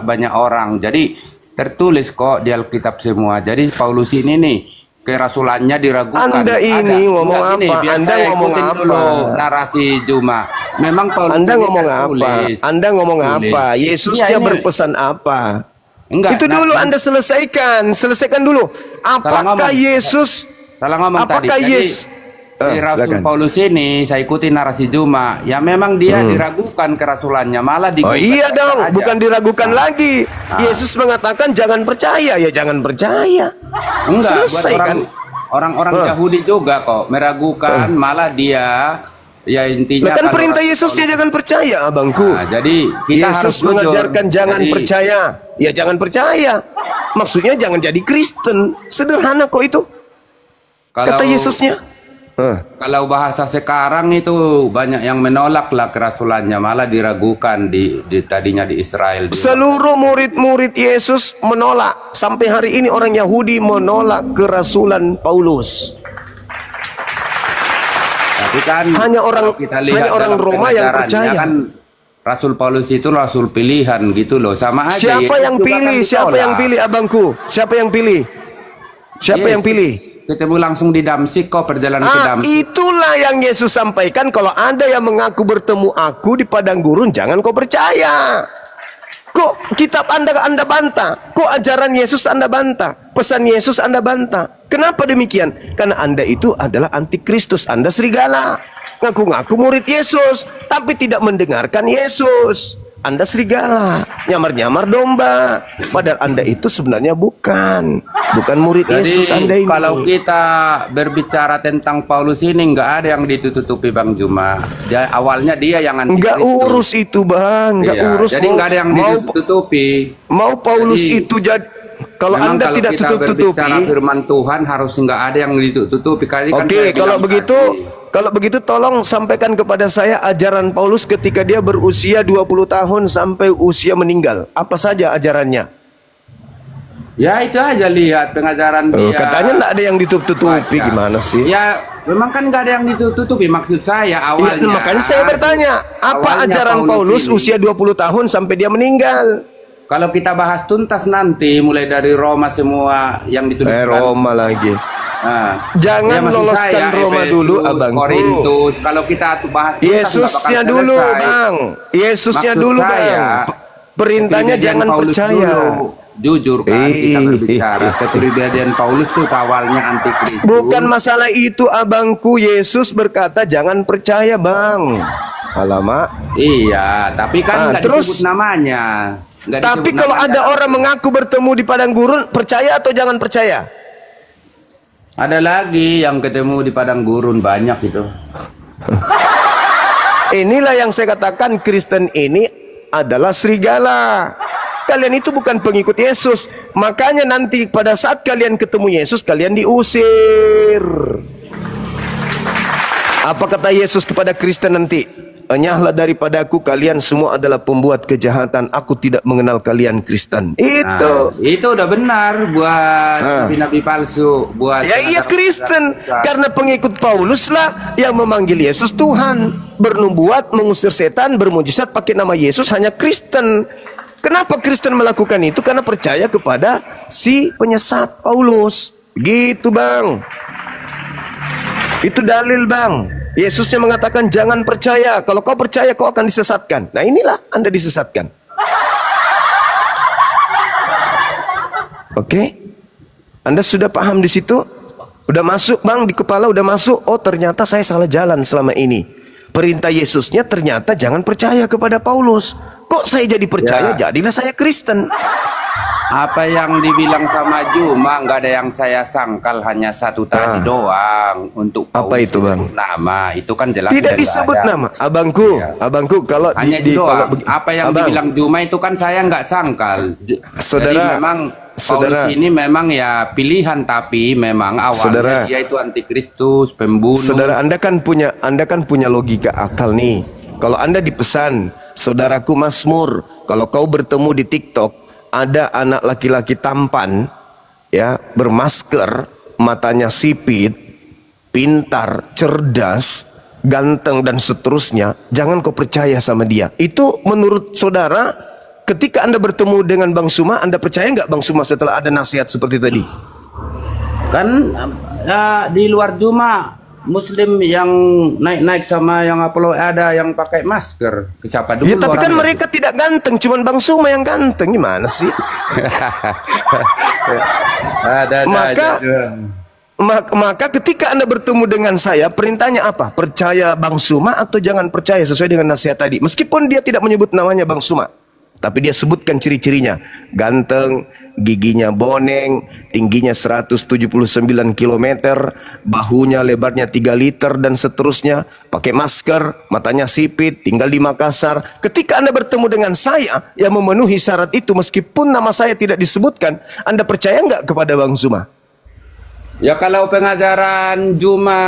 banyak orang. Jadi tertulis kok di Alkitab semua. Jadi Paulus ini nih kerasulannya diragukan. Anda ini ngomong apa? Anda ngomong apa? Dulu narasi Juma. Memang Paulus Anda ini ngomong apa? tertulis. Anda ngomong Tulis. apa? Yesusnya Iya, ini- berpesan apa? Enggak, Itu dulu Anda selesaikan dulu. Apakah ngomong. Yesus? Salah ngomong tadi. Apakah Jadi, Yesus? si Rasul Silakan. Paulus ini saya ikuti narasi Juma. Ya memang dia diragukan kerasulannya, malah Oh digugat iya dong, aja. bukan diragukan lagi. Yesus mengatakan jangan percaya, ya jangan percaya. Enggak, Selesai buat kan? orang-orang Yahudi juga kok meragukan, malah dia ya intinya Lah kan kalau perintah Rasul Yesusnya Paulus- jangan percaya, abangku. Nah, jadi kita harus Yesus jujur. mengajarkan jangan Jadi, percaya, ya jangan percaya. Maksudnya jangan jadi Kristen. Sederhana kok itu. kalau, Kata Yesusnya. Kalau bahasa sekarang itu banyak yang menolak lah kerasulannya, malah diragukan tadinya di Israel. Seluruh murid-murid Yesus menolak. Sampai hari ini orang Yahudi menolak kerasulan Paulus. Tapi kan Hanya orang- kalau kita lihat hanya orang dalam Roma yang pengajarannya percaya. kan Rasul Paulus itu rasul pilihan gitu loh, sama aja. Siapa Yesus yang juga pilih? kan Siapa ditolak. yang pilih, abangku? Siapa yang pilih? Siapa yang Yesus pilih? ketemu langsung di Damsik kok, perjalanan ke Damsik. Itulah yang Yesus sampaikan. Kalau ada yang mengaku bertemu aku di padang gurun, jangan kau percaya. Kok kitab Anda bantah? Kok ajaran Yesus Anda bantah? Pesan Yesus Anda bantah? Kenapa demikian? Karena Anda itu adalah antikristus. Anda serigala. Ngaku-ngaku murid Yesus, tapi tidak mendengarkan Yesus. Anda serigala, nyamar-nyamar domba. Padahal Anda itu sebenarnya bukan murid Jadi Yesus Anda ini. kalau kita berbicara tentang Paulus ini nggak ada yang ditutupi Bang Juma. Awalnya dia yang anti Nggak Kristus. urus itu bang, nggak Iya, urus. jadi nggak ada yang ditutupi. Mau Paulus Jadi, itu jadi kalau Memang Anda kalau tidak kita tutup-tutupi. berbicara firman Tuhan harus nggak ada yang ditutupi. Kali kan Oke, saya kalau bilang begitu, tolong sampaikan kepada saya ajaran Paulus ketika dia berusia 20 tahun sampai usia meninggal. Apa saja ajarannya? ya itu aja lihat pengajaran dia. Katanya nggak ada yang ditutup-tutupi, Baca. gimana sih? Ya memang kan nggak ada yang ditutupi, maksud saya Ya, awalnya. makanya saya bertanya, apa Awalnya ajaran Paulus ini, usia 20 tahun sampai dia meninggal? kalau kita bahas tuntas nanti mulai dari Roma semua yang dituliskan. Roma lagi. Nah, Jangan maksud loloskan Roma dulu, abangku. Korintus, kalau kita bahas tuntas, Yesusnya nggak bakal dulu, selesai. Bang. Yesusnya Maksud dulu, saya, Bang. Perintahnya kepribadian jangan Paulus percaya. dulu. Jujur kan kita berbicara, kepribadian Paulus tuh awalnya antikristus. Bukan masalah itu, abangku. Yesus berkata jangan percaya, Bang. Alamak. Iya, tapi kan nggak terus? disebut namanya. Nggak Tapi disebut kalau namanya. ada orang mengaku bertemu di padang gurun, percaya atau jangan percaya? Ada lagi yang ketemu di padang gurun banyak itu. Inilah yang saya katakan, Kristen ini adalah serigala. Kalian itu bukan pengikut Yesus. Makanya nanti pada saat kalian ketemu Yesus, kalian diusir. Apa kata Yesus kepada Kristen nanti? Enyahlah daripadaku, kalian semua adalah pembuat kejahatan. Aku tidak mengenal kalian, Kristen. Itu. Nah, itu udah benar buat nabi-nabi palsu, buat Ya iya Kristen, karena pengikut Paulus lah yang memanggil Yesus Tuhan, bernubuat, mengusir setan, bermujizat pakai nama Yesus, hanya Kristen. Kenapa Kristen melakukan itu? Karena percaya kepada si penyesat Paulus. Gitu bang. Itu dalil bang. Yesusnya mengatakan jangan percaya. Kalau kau percaya kau akan disesatkan. Nah inilah Anda disesatkan. Oke? Anda sudah paham di situ? Udah masuk bang di kepala, udah masuk. Oh ternyata saya salah jalan selama ini. Perintah Yesusnya ternyata jangan percaya kepada Paulus. Kok saya jadi percaya? Jadilah saya Kristen. Apa yang dibilang sama Juma nggak ada yang saya sangkal, hanya satu tadi doang untuk Paulus. Apa itu bang? Nama itu kan jelas tidak disebut nama. Abangku, abangku kalau hanya doang. Apa yang dibilang Juma itu kan saya nggak sangkal. Saudara, jadi memang Paulus ini memang ya pilihan, tapi memang awalnya dia itu antikristus, pembunuh. Saudara, Anda kan punya logika akal nih. Kalau Anda dipesan, saudaraku Mazmur, kalau kau bertemu di TikTok ada anak laki-laki tampan, ya, bermasker, matanya sipit, pintar, cerdas, ganteng dan seterusnya, jangan kau percaya sama dia. Itu menurut saudara, ketika Anda bertemu dengan Bang Suma, Anda percaya nggak Bang Suma setelah ada nasihat seperti tadi? Kan di luar Juma Muslim yang naik-naik sama yang upload ada yang pakai masker. Siapa dulu? Ya, tapi kan mereka tidak ganteng, cuman Bang Suma yang ganteng. Gimana sih? Maka ketika Anda bertemu dengan saya, perintahnya apa? Percaya Bang Suma atau jangan percaya sesuai dengan nasihat tadi. Meskipun dia tidak menyebut namanya Bang Suma, tapi dia sebutkan ciri-cirinya. Ganteng, giginya boneng, tingginya 179 km, bahunya lebarnya 3 liter dan seterusnya, pakai masker, matanya sipit, tinggal di Makassar. Ketika Anda bertemu dengan saya yang memenuhi syarat itu, meskipun nama saya tidak disebutkan, Anda percaya nggak kepada Bang Suma? Ya kalau pengajaran Juma,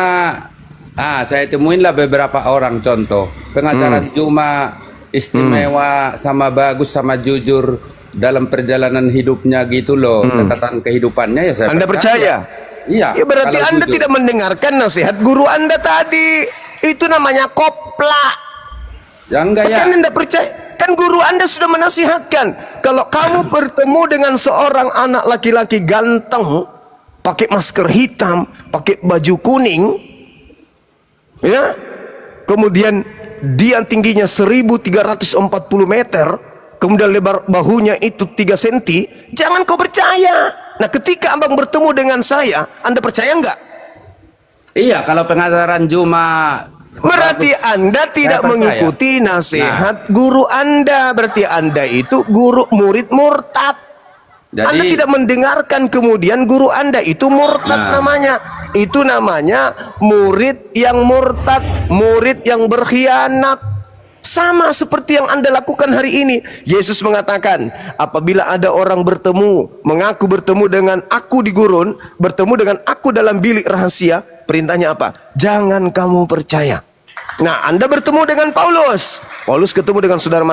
saya temuinlah beberapa orang contoh. Pengajaran Juma istimewa, sama bagus, sama jujur dalam perjalanan hidupnya gitu loh, catatan kehidupannya ya saya Anda percaya? Iya. Ya berarti Anda jujur tidak mendengarkan nasihat guru Anda tadi. Itu namanya kopla. Ya enggak ya. Kan Anda percaya? Kan guru Anda sudah menasihatkan, kalau kamu bertemu dengan seorang anak laki-laki ganteng, pakai masker hitam, pakai baju kuning, ya, kemudian dia tingginya 1340 meter, kemudian lebar bahunya itu 3 cm, jangan kau percaya. Nah ketika abang bertemu dengan saya, Anda percaya enggak? Iya, kalau pengajaran Juma berarti Anda tidak mengikuti nasihat guru Anda. Berarti Anda itu murid murtad. Jadi, Anda tidak mendengarkan kemudian guru Anda itu murtad namanya. Itu namanya murid yang murtad, murid yang berkhianat. Sama seperti yang Anda lakukan hari ini. Yesus mengatakan, apabila ada orang mengaku bertemu dengan aku di gurun, bertemu dengan aku dalam bilik rahasia, perintahnya apa? Jangan kamu percaya. Nah, Anda bertemu dengan Paulus. Paulus ketemu dengan saudara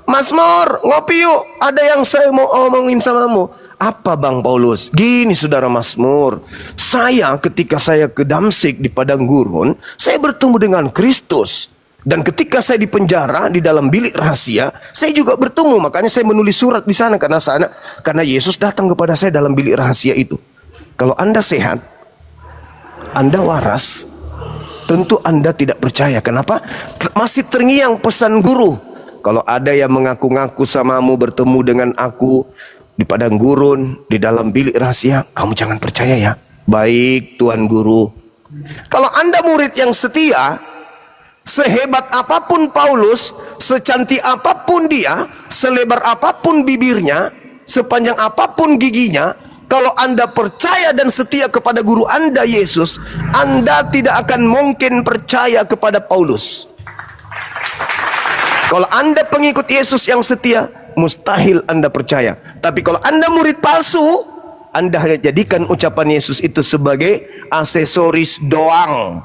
Mazmur, ngopi yuk, ada yang saya mau omongin samamu. Apa Bang Paulus? Gini saudara Mazmur, saya ketika saya ke Damsyik di padang gurun, saya bertemu dengan Kristus. Dan ketika saya di penjara di dalam bilik rahasia, saya juga bertemu. Makanya saya menulis surat di sana karena Yesus datang kepada saya dalam bilik rahasia itu. Kalau Anda sehat, Anda waras, tentu Anda tidak percaya. Kenapa? Masih terngiang pesan guru. Kalau ada yang mengaku-ngaku samamu bertemu dengan aku di padang gurun, di dalam bilik rahasia, kamu jangan percaya ya. Baik Tuan Guru. Kalau Anda murid yang setia, sehebat apapun Paulus, secantik apapun dia, selebar apapun bibirnya, sepanjang apapun giginya, kalau Anda percaya dan setia kepada guru Anda Yesus, Anda tidak akan mungkin percaya kepada Paulus. Kalau Anda pengikut Yesus yang setia, mustahil Anda percaya. Tapi kalau Anda murid palsu, Anda hanya jadikan ucapan Yesus itu sebagai aksesoris doang.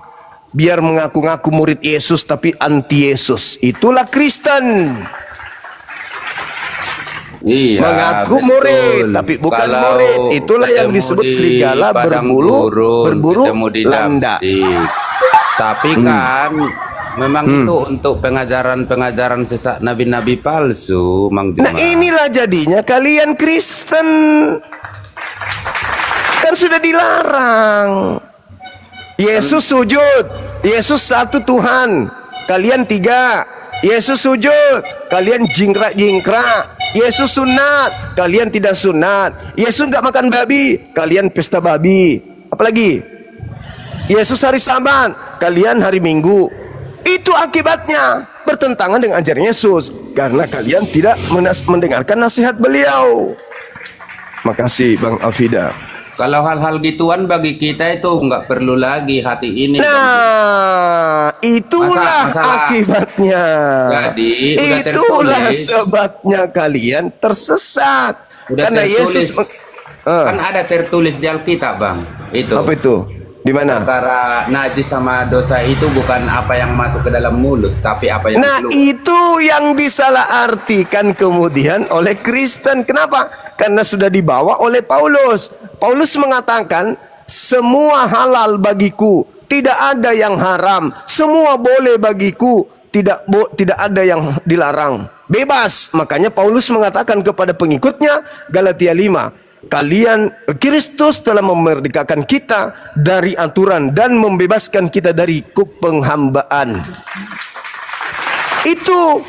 Biar mengaku-ngaku murid Yesus tapi anti Yesus. Itulah Kristen. Iya, Mengaku betul. murid tapi bukan Kalau murid. Itulah yang ketemu disebut di serigala padang berburu ketemu di landa. dapur. Tapi kan memang itu untuk pengajaran-pengajaran sesat nabi-nabi palsu, Mang Juma. Nah, inilah jadinya kalian Kristen. Kan sudah dilarang. Yesus sujud, Yesus satu Tuhan, kalian tiga. Yesus sujud, kalian jingkrak-jingkrak. Yesus sunat, kalian tidak sunat. Yesus nggak makan babi, kalian pesta babi. Apalagi? Yesus hari Sabat, kalian hari Minggu. Itu akibatnya bertentangan dengan ajaran Yesus, karena kalian tidak mendengarkan nasihat beliau. Makasih Bang Afida. Kalau hal-hal gituan bagi kita itu nggak perlu lagi hati ini. Nah, itulah Masalah. akibatnya. Jadi, udah itulah tertulis. sebabnya kalian tersesat. Udah Karena tertulis. Yesus Kan ada tertulis di Alkitab, Bang. Itu. apa itu? Di mana? Perkara najis sama dosa itu bukan apa yang masuk ke dalam mulut, tapi apa yang Nah, keluar. itu yang disalahartikan kemudian oleh Kristen. Kenapa? Karena sudah dibawa oleh Paulus. Paulus mengatakan, semua halal bagiku, tidak ada yang haram. Semua boleh bagiku, tidak ada yang dilarang. Bebas. Makanya Paulus mengatakan kepada pengikutnya, Galatia 5, kalian, Kristus telah memerdekakan kita dari aturan dan membebaskan kita dari penghambaan. Itu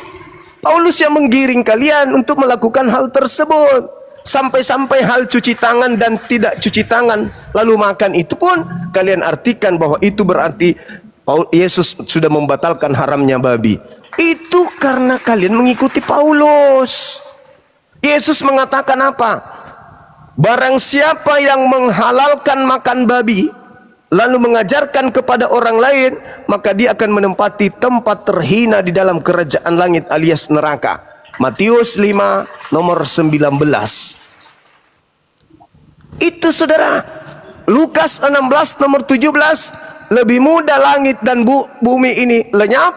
Paulus yang menggiring kalian untuk melakukan hal tersebut. Sampai-sampai hal cuci tangan dan tidak cuci tangan lalu makan itu pun kalian artikan bahwa itu berarti Yesus sudah membatalkan haramnya babi. Itu karena kalian mengikuti Paulus. Yesus mengatakan apa? Barang siapa yang menghalalkan makan babi lalu mengajarkan kepada orang lain, maka dia akan menempati tempat terhina di dalam kerajaan langit alias neraka. Matius 5 nomor 19. Itu saudara. Lukas 16 nomor 17, lebih mudah langit dan bumi ini lenyap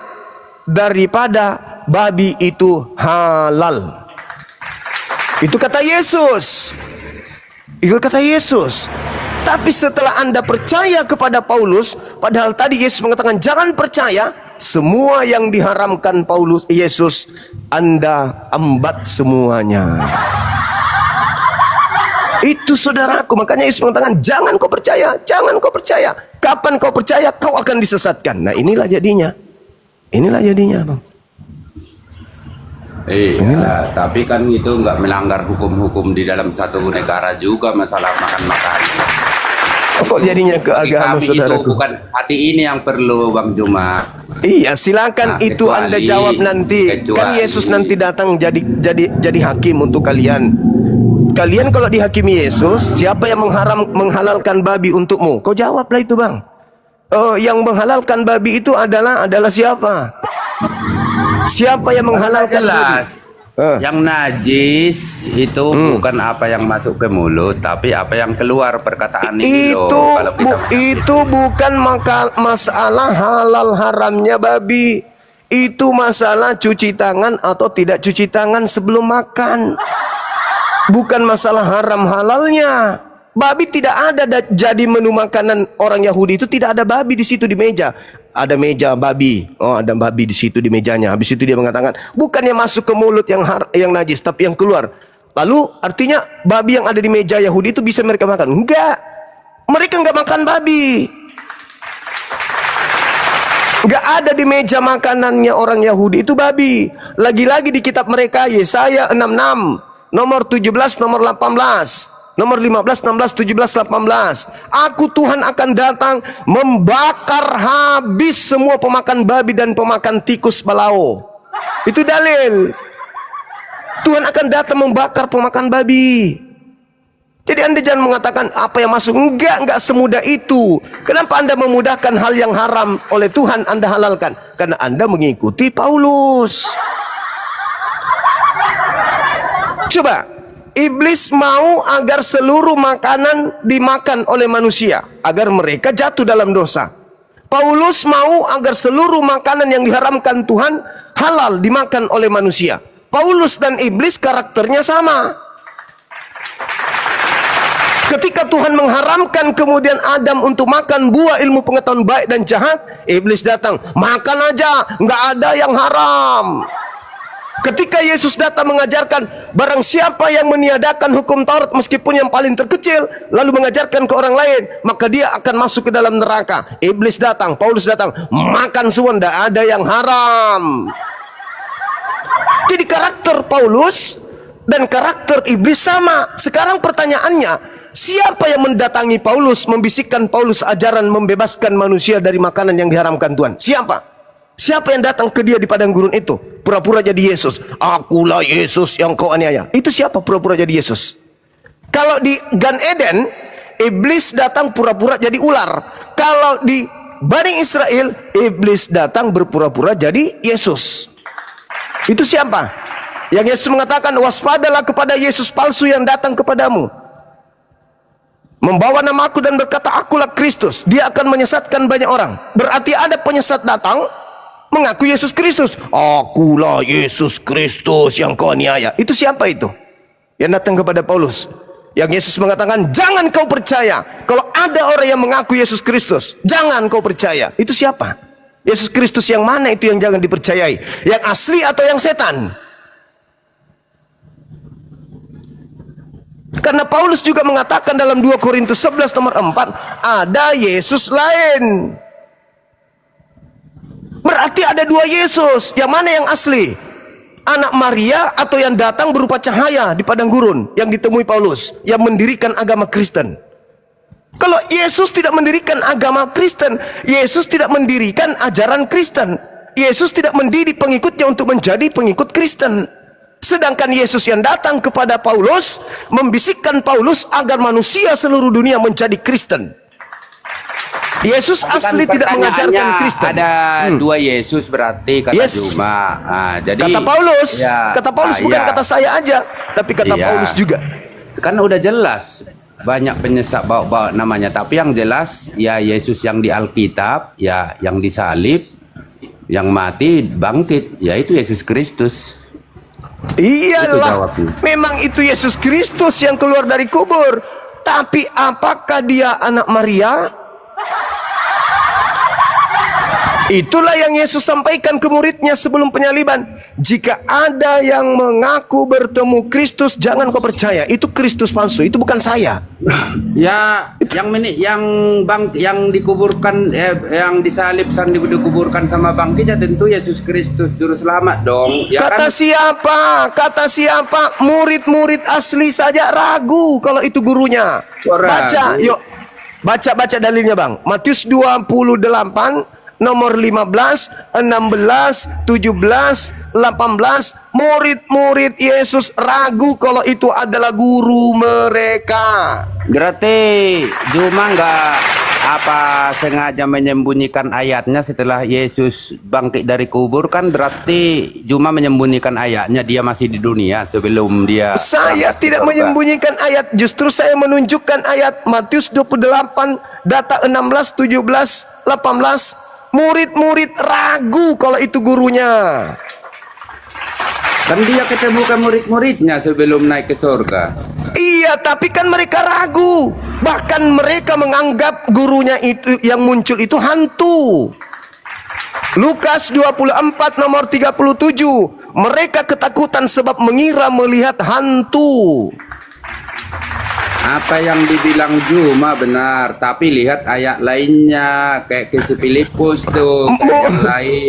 daripada babi itu halal. Itu kata Yesus. Itu kata Yesus. Tapi setelah Anda percaya kepada Paulus, padahal tadi Yesus mengatakan jangan percaya, semua yang diharamkan Paulus Yesus Anda ambat semuanya. Itu saudaraku, makanya Yesus mengatakan jangan kau percaya, jangan kau percaya. Kapan kau percaya kau akan disesatkan. Nah, inilah jadinya. Inilah jadinya, Bang. Iya, tapi kan itu nggak melanggar hukum-hukum di dalam satu negara juga masalah makan-makan. Kok jadinya ke agama, Kami saudaraku? itu bukan hati ini yang perlu, Bang Juma. Iya, silakan Nah, itu Anda kecuali- jawab nanti. Kan Yesus nanti datang jadi hakim untuk kalian. Kalian kalau dihakimi Yesus, siapa yang menghalalkan babi untukmu? Kau jawablah itu, Bang. Oh, yang menghalalkan babi itu adalah siapa? Siapa yang menghalalkan babi? Jelas. Yang najis itu bukan apa yang masuk ke mulut, tapi apa yang keluar perkataan ini loh. Itu Kalau kita itu bukan masalah halal haramnya babi. Itu masalah cuci tangan atau tidak cuci tangan sebelum makan. Bukan masalah haram halalnya. Babi tidak ada jadi menu makanan orang Yahudi itu, tidak ada babi di situ di meja. Ada meja babi. Oh, ada babi di situ di mejanya. Habis itu dia mengatakan, bukannya masuk ke mulut yang najis, tapi yang keluar. Lalu artinya babi yang ada di meja Yahudi itu bisa mereka makan? Enggak. Mereka enggak makan babi. Enggak ada di meja makanannya orang Yahudi itu babi. Lagi-lagi di kitab mereka Yesaya 66 nomor 17 nomor 18. Nomor 15, 16, 17, 18. Aku Tuhan akan datang membakar habis semua pemakan babi dan pemakan tikus balao. Itu dalil. Tuhan akan datang membakar pemakan babi. Jadi Anda jangan mengatakan apa yang masuk. Enggak semudah itu. Kenapa Anda memudahkan hal yang haram oleh Tuhan Anda halalkan? Karena Anda mengikuti Paulus. Coba, iblis mau agar seluruh makanan dimakan oleh manusia, agar mereka jatuh dalam dosa. Paulus mau agar seluruh makanan yang diharamkan Tuhan halal dimakan oleh manusia. Paulus dan iblis karakternya sama. Ketika Tuhan mengharamkan kemudian Adam untuk makan buah ilmu pengetahuan baik dan jahat, iblis datang, makan aja, nggak ada yang haram. Ketika Yesus datang mengajarkan, barang siapa yang meniadakan hukum Taurat meskipun yang paling terkecil, lalu mengajarkan ke orang lain, maka dia akan masuk ke dalam neraka. Iblis datang, Paulus datang, makan semua, tidak ada yang haram. Jadi karakter Paulus dan karakter iblis sama. Sekarang pertanyaannya, siapa yang mendatangi Paulus, membisikkan Paulus ajaran membebaskan manusia dari makanan yang diharamkan Tuhan? Siapa? Siapa yang datang ke dia di padang gurun itu? Pura-pura jadi Yesus. Akulah Yesus yang kau aniaya. Itu siapa pura-pura jadi Yesus? Kalau di Gan Eden, iblis datang pura-pura jadi ular. Kalau di Bani Israel, iblis datang berpura-pura jadi Yesus. Itu siapa? Yang Yesus mengatakan, waspadalah kepada Yesus palsu yang datang kepadamu, membawa nama aku dan berkata, akulah Kristus. Dia akan menyesatkan banyak orang. Berarti ada penyesat datang mengaku Yesus Kristus. Akulah Yesus Kristus yang kau aniaya. Itu siapa itu? Yang datang kepada Paulus. Yang Yesus mengatakan, jangan kau percaya. Kalau ada orang yang mengaku Yesus Kristus, jangan kau percaya. Itu siapa? Yesus Kristus yang mana itu yang jangan dipercayai? Yang asli atau yang setan? Karena Paulus juga mengatakan dalam 2 Korintus 11 nomor 4, ada Yesus lain. Berarti ada dua Yesus. Yang mana yang asli? Anak Maria atau yang datang berupa cahaya di padang gurun yang ditemui Paulus, yang mendirikan agama Kristen? Kalau Yesus tidak mendirikan agama Kristen, Yesus tidak mendirikan ajaran Kristen, Yesus tidak mendidik pengikutnya untuk menjadi pengikut Kristen. Sedangkan Yesus yang datang kepada Paulus, membisikkan Paulus agar manusia seluruh dunia menjadi Kristen. Yesus asli tidak mengajarkan Kristen. Ada dua Yesus berarti kata Juma. Nah, jadi kata Paulus, kata Paulus bukan kata saya aja, tapi kata Paulus juga. Kan udah jelas banyak penyesat bawa namanya, tapi yang jelas ya Yesus yang di Alkitab, ya yang disalib, yang mati, bangkit, yaitu Yesus Kristus. Iyalah, memang itu Yesus Kristus yang keluar dari kubur. Tapi apakah dia anak Maria? Itulah yang Yesus sampaikan ke muridnya sebelum penyaliban. Jika ada yang mengaku bertemu Kristus, jangan kau percaya. Itu Kristus palsu, itu bukan saya. Ya, yang dikuburkan, yang disalib dan dikuburkan sama bangkit, ya tentu Yesus Kristus juru selamat dong. Ya kata kan? siapa? Kata siapa? Murid-murid asli saja ragu kalau itu gurunya. Baca, yuk. Baca dalilnya bang. Matius 28 nomor 15, 16, 17, 18. Murid-murid Yesus ragu kalau itu adalah guru mereka. Berarti Juma nggak sengaja menyembunyikan ayatnya setelah Yesus bangkit dari kubur, kan berarti Juma menyembunyikan ayatnya, dia masih di dunia sebelum dia. Saya tidak menyembunyikan ayat, justru saya menunjukkan ayat Matius 28 data 16, 17, 18. Murid-murid ragu kalau itu gurunya. Kan dia ketemu ke murid-muridnya sebelum naik ke surga. Iya, tapi kan mereka ragu. Bahkan mereka menganggap gurunya itu yang muncul itu hantu. Lukas 24 nomor 37. Mereka ketakutan sebab mengira melihat hantu. Apa yang dibilang Juma benar, tapi lihat ayat lainnya kayak ke Filipus tuh.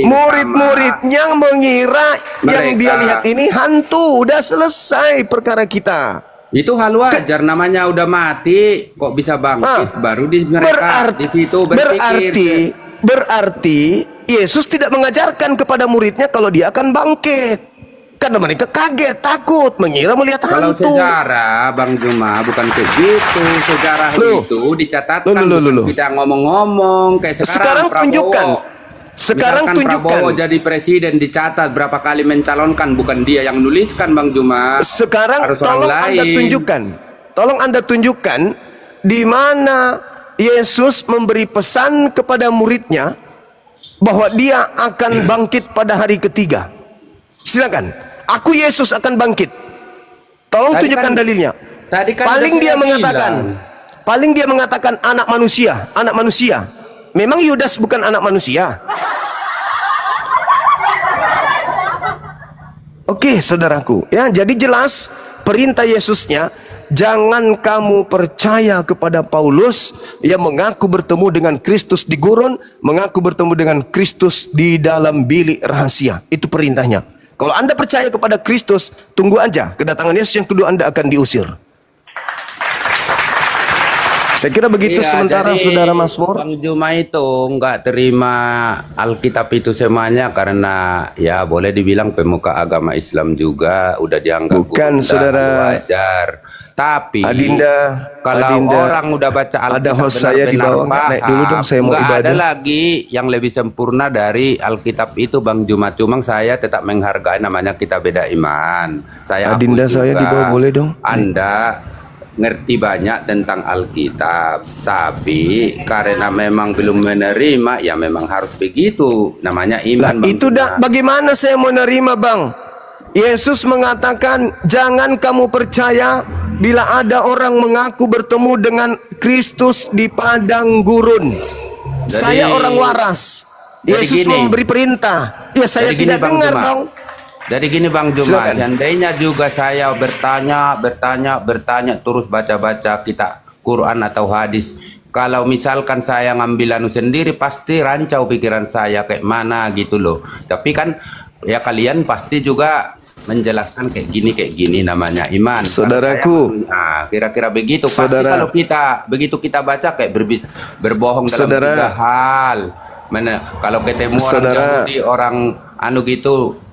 Murid-muridnya mengira yang dia lihat ini hantu. Udah selesai perkara kita. Itu hal wajar, namanya udah mati kok bisa bangkit, baru di situ berpikir. Berarti Yesus tidak mengajarkan kepada muridnya kalau dia akan bangkit. Karena mereka kaget, takut, mengira melihat hantu. Kalau sejarah, Bang Juma, bukan kayak gitu. Sejarah itu dicatatkan, kita ngomong-ngomong kayak sekarang. Sekarang Sekarang Misalkan Prabowo tunjukkan. jadi presiden dicatat berapa kali mencalonkan, bukan dia yang nuliskan Bang Juma. Sekarang Harus orang tolong Anda lain. tunjukkan. Tolong Anda tunjukkan di mana Yesus memberi pesan kepada muridnya bahwa dia akan bangkit pada hari ketiga. Silakan. Aku Yesus akan bangkit. Tolong Tadi tunjukkan kan- dalilnya. Tadi kan Paling udah dia saya mengatakan, bilang. paling dia mengatakan anak manusia, anak manusia. Memang Yudas bukan anak manusia? Oke, saudaraku, ya, jadi jelas perintah Yesusnya, jangan kamu percaya kepada Paulus yang mengaku bertemu dengan Kristus di gurun, mengaku bertemu dengan Kristus di dalam bilik rahasia. Itu perintahnya. Kalau Anda percaya kepada Kristus, tunggu aja kedatangan Yesus yang kedua, Anda akan diusir. Saya kira begitu Iya, sementara jadi Saudara Mazmur. Bang Juma itu nggak terima Alkitab itu semuanya karena ya boleh dibilang pemuka agama Islam juga udah dianggap Bukan, udah Saudara. wajar. Tapi Adinda, kalau Adinda, orang udah baca ada Alkitab host saya di bawah, benar-benar naik dulu dong, saya mau nggak ada ibadah. lagi yang lebih sempurna dari Alkitab itu Bang Juma. Cuma saya tetap menghargai, namanya kita beda iman. Saya akui Adinda saya juga di bawah, boleh dong? Anda ngerti banyak tentang Alkitab, tapi karena memang belum menerima, ya memang harus begitu. Namanya Lah iman. Bang itu Juma. bagaimana saya mau nerima, Bang? Yesus mengatakan, jangan kamu percaya bila ada orang mengaku bertemu dengan Kristus di padang gurun. Saya orang waras. jadi Yesus gini. memberi perintah. Ya saya Jadi gini, tidak Bang dengar, Juma. Bang. Jadi gini Bang Juma, Silakan. seandainya juga saya bertanya terus baca-baca kita Quran atau hadis. Kalau misalkan saya ngambil anu sendiri, pasti rancau pikiran saya kayak mana gitu loh. Tapi kan ya kalian pasti juga menjelaskan kayak gini namanya iman. Saudaraku. Nah, kira-kira begitu. Pasti Saudara. kalau kita begitu kita baca kayak berbohong dalam Saudara. tiga hal. Mana kalau ketemu orang Saudara. Yahudi, orang anu gitu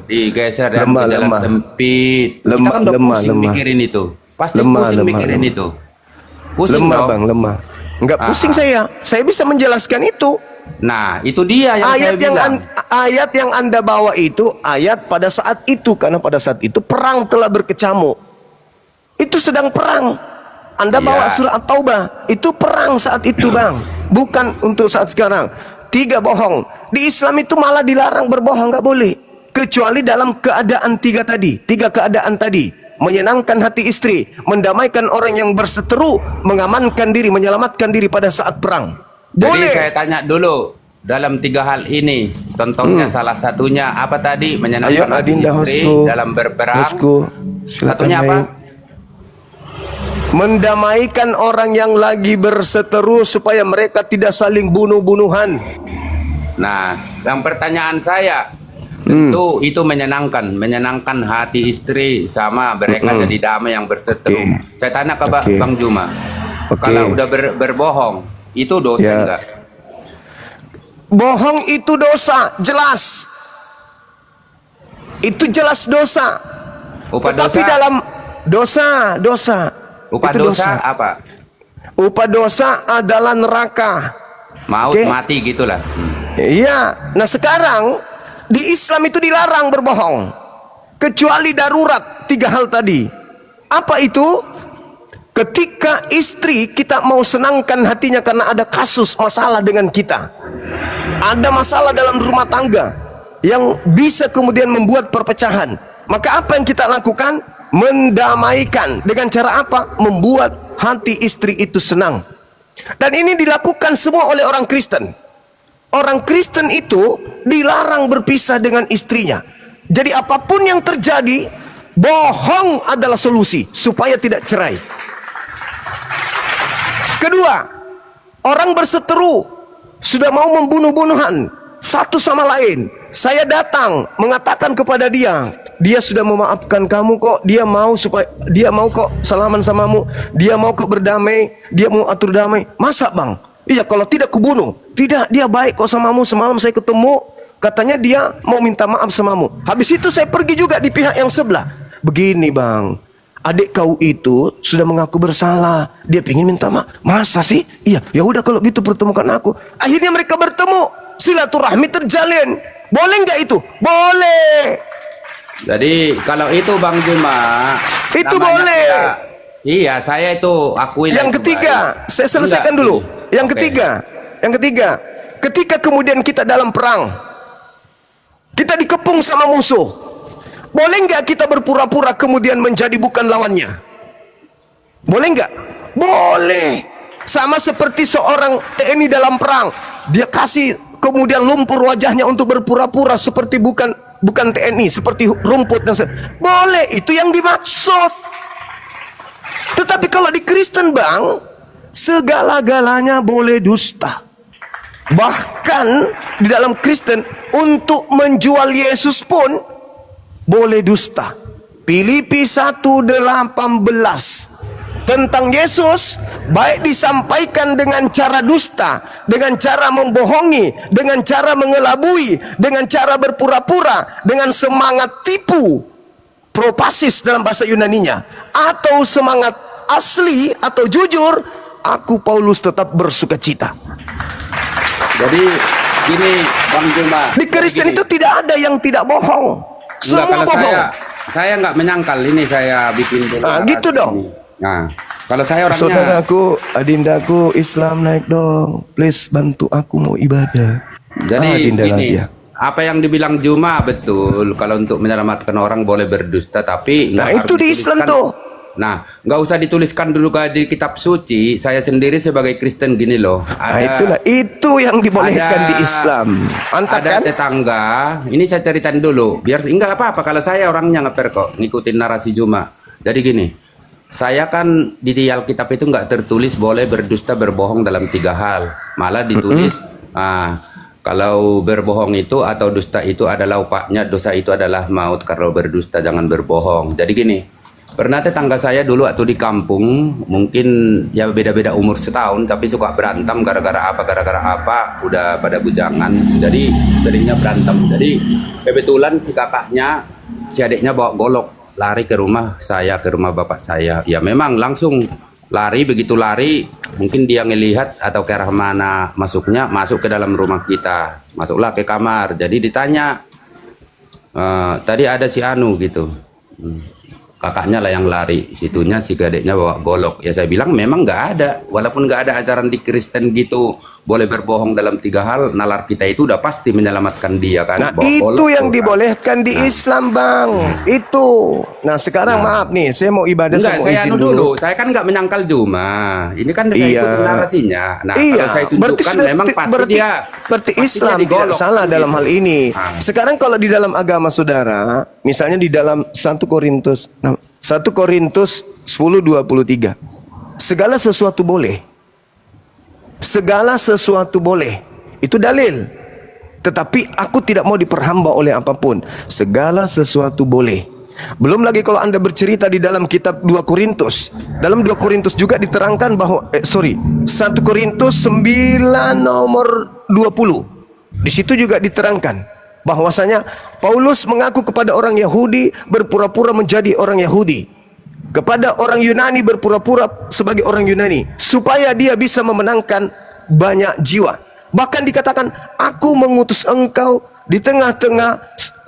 digeser dan Lemah, ke jalan lemah. sempit. Kita Lemah, kan udah lemah, pusing lemah. mikirin itu. Pasti Lemah, pusing lemah, mikirin lemah. itu. Pusing Lemah, dong. Bang, lemah. Enggak pusing saya. Saya bisa menjelaskan itu. Nah, itu dia yang Ayat saya bilang. ayat yang Anda bawa itu ayat pada saat itu, karena pada saat itu perang telah berkecamuk. Itu sedang perang. Anda bawa Iya. surah At-Taubah, itu perang saat itu, Bang. Bukan untuk saat sekarang. 3 bohong. Di Islam itu malah dilarang berbohong, nggak boleh. Kecuali dalam keadaan 3 tadi. 3 keadaan tadi. Menyenangkan hati istri, mendamaikan orang yang berseteru, mengamankan diri, menyelamatkan diri pada saat perang. Jadi Boleh. saya tanya dulu, dalam 3 hal ini, contohnya salah satunya apa tadi? Ayo Menyenangkan hati Adinda istri hostku. dalam berperang. Hostku, silakan Satunya apa? naik. Mendamaikan orang yang lagi berseteru supaya mereka tidak saling bunuh-bunuhan. Nah, yang pertanyaan saya, tentu itu menyenangkan hati istri sama mereka jadi damai yang berseteru. Oke. Saya tanya ke Oke. Bang Juma, Oke. kalau udah berbohong, itu dosa Ya. enggak? Bohong itu dosa, jelas. Itu jelas dosa. Upah Tetapi dosa, dalam dosa. upah Itu dosa apa? Upah dosa adalah neraka. Maut, Oke. mati gitulah. Iya. Nah sekarang di Islam itu dilarang berbohong. Kecuali darurat 3 hal tadi. Apa itu? Ketika istri kita mau senangkan hatinya karena ada kasus masalah dengan kita. Ada masalah dalam rumah tangga yang bisa kemudian membuat perpecahan. Maka apa yang kita lakukan? Mendamaikan. Dengan cara apa? Membuat hati istri itu senang. Dan ini dilakukan semua oleh orang Kristen. Orang Kristen itu dilarang berpisah dengan istrinya. Jadi apapun yang terjadi, bohong adalah solusi supaya tidak cerai. Kedua, orang berseteru sudah mau membunuh-bunuhan satu sama lain. Saya datang mengatakan kepada dia, dia sudah memaafkan kamu kok, dia mau kok salaman samamu, dia mau kok berdamai, dia mau atur damai. Masa Bang? Iya, kalau tidak kubunuh. Tidak, dia baik kok samamu, semalam saya ketemu, katanya dia mau minta maaf samamu. Habis itu saya pergi juga di pihak yang sebelah. Begini Bang, Adik kau itu sudah mengaku bersalah. Dia ingin minta maaf. Masa sih? Iya, ya udah kalau gitu pertemukan aku. Akhirnya mereka bertemu. Silaturahmi terjalin. Boleh nggak itu? Boleh. Jadi kalau itu Bang Juma, Itu namanya boleh. iya, saya itu akui. Yang ketiga, saya selesaikan dulu. Yang ketiga, ketika kemudian kita dalam perang, kita dikepung sama musuh. Boleh nggak kita berpura-pura kemudian menjadi bukan lawannya? Boleh nggak? Boleh. Sama seperti seorang TNI dalam perang, dia kasih kemudian lumpur wajahnya untuk berpura-pura seperti bukan TNI, seperti rumput dan boleh, itu yang dimaksud. Tetapi kalau di Kristen Bang, segala-galanya boleh dusta. Bahkan di dalam Kristen untuk menjual Yesus pun boleh dusta. Filipi 1:18 tentang Yesus baik disampaikan dengan cara dusta, dengan cara membohongi, dengan cara mengelabui, dengan cara berpura-pura, dengan semangat tipu, propasis dalam bahasa Yunaninya, atau semangat asli atau jujur, aku Paulus tetap bersukacita. Jadi gini Bang Juma, Di Kristen itu tidak ada yang tidak bohong. enggak, Semua kalau bohong. saya nggak menyangkal ini, saya bikin dulu. Nah, gitu dong. Nah, kalau saya orangnya, Saudaraku, adindaku, Islam naik dong. Please bantu aku mau ibadah. jadi Adinda gini, Nadia. apa yang dibilang Juma betul. Kalau untuk menyelamatkan orang boleh berdusta, tapi Nah, nggak itu harus di Islam dituliskan. tuh. Nah, nggak usah dituliskan dulu di kitab suci. Saya sendiri sebagai Kristen gini loh. Nah, itulah itu yang dibolehkan di Islam. Mantap Ada kan? tetangga, ini saya ceritain dulu. Biar enggak apa-apa kalau saya orangnya ngeper kok, ngikutin narasi Juma. Jadi gini, saya kan di Alkitab itu nggak tertulis boleh berdusta berbohong dalam 3 hal. Malah ditulis, kalau berbohong itu atau dusta itu adalah upahnya, dosa itu adalah maut. Kalau berdusta jangan berbohong. Jadi gini, pernah tetangga saya dulu waktu di kampung, mungkin ya beda-beda umur setahun, tapi suka berantem gara-gara apa, udah pada bujangan, jadi seringnya berantem. Jadi kebetulan si kakaknya, si adiknya bawa golok, lari ke rumah saya, ke rumah bapak saya. Ya memang langsung lari, begitu lari, mungkin dia ngelihat atau ke arah mana masuknya, masuk ke dalam rumah kita, masuklah ke kamar. Jadi ditanya, tadi ada si Anu gitu. Kakaknya lah yang lari, situnya si adiknya bawa golok. Ya saya bilang memang nggak ada, walaupun nggak ada ajaran di Kristen gitu boleh berbohong dalam 3 hal. Nalar kita itu udah pasti menyelamatkan dia kan. Nah, Bawa itu golok yang tuh, kan. dibolehkan di Islam, Bang. Itu. Nah, sekarang maaf nih, saya mau ibadah, Enggak, saya mau saya izin anu dulu. dulu. Saya kan nggak menyangkal Juma. Ini kan saya Iya. ikutin narasinya. Nah, Iya, kalau saya tunjukkan memang pasti dia berarti pasti Islam dia tidak digolok, salah gitu. dalam hal ini. Ah. Sekarang kalau di dalam agama saudara, misalnya di dalam 1 Korintus 10:23, segala sesuatu boleh. Segala sesuatu boleh. Itu dalil. Tetapi aku tidak mau diperhamba oleh apapun. Segala sesuatu boleh. Belum lagi kalau Anda bercerita di dalam kitab 2 Korintus. Dalam 2 Korintus juga diterangkan bahwa 1 Korintus 9 nomor 20. Di situ juga diterangkan bahwasanya Paulus mengaku kepada orang Yahudi berpura-pura menjadi orang Yahudi, kepada orang Yunani berpura-pura sebagai orang Yunani, supaya dia bisa memenangkan banyak jiwa. Bahkan dikatakan, aku mengutus engkau di tengah-tengah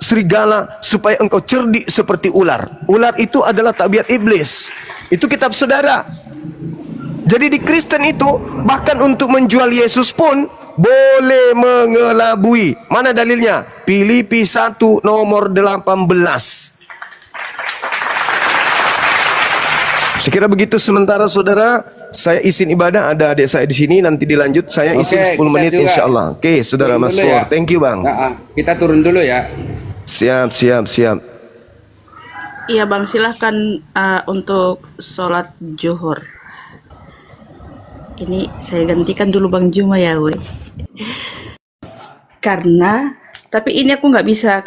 serigala supaya engkau cerdik seperti ular. Ular itu adalah tabiat iblis. Itu kitab saudara. Jadi di Kristen itu bahkan untuk menjual Yesus pun boleh mengelabui. Mana dalilnya? Filipi 1 nomor 18. Sekira begitu sementara saudara, saya izin ibadah, ada adik saya di sini, nanti dilanjut saya izin Oke, 10 kita menit juga. insyaallah. Oke, saudara Turun Mas dulu Nur. ya. Thank you, Bang. Kita turun dulu ya. Siap. Iya Bang, silahkan untuk sholat zuhur. Ini saya gantikan dulu Bang Juma ya, weh. Karena, tapi ini aku nggak bisa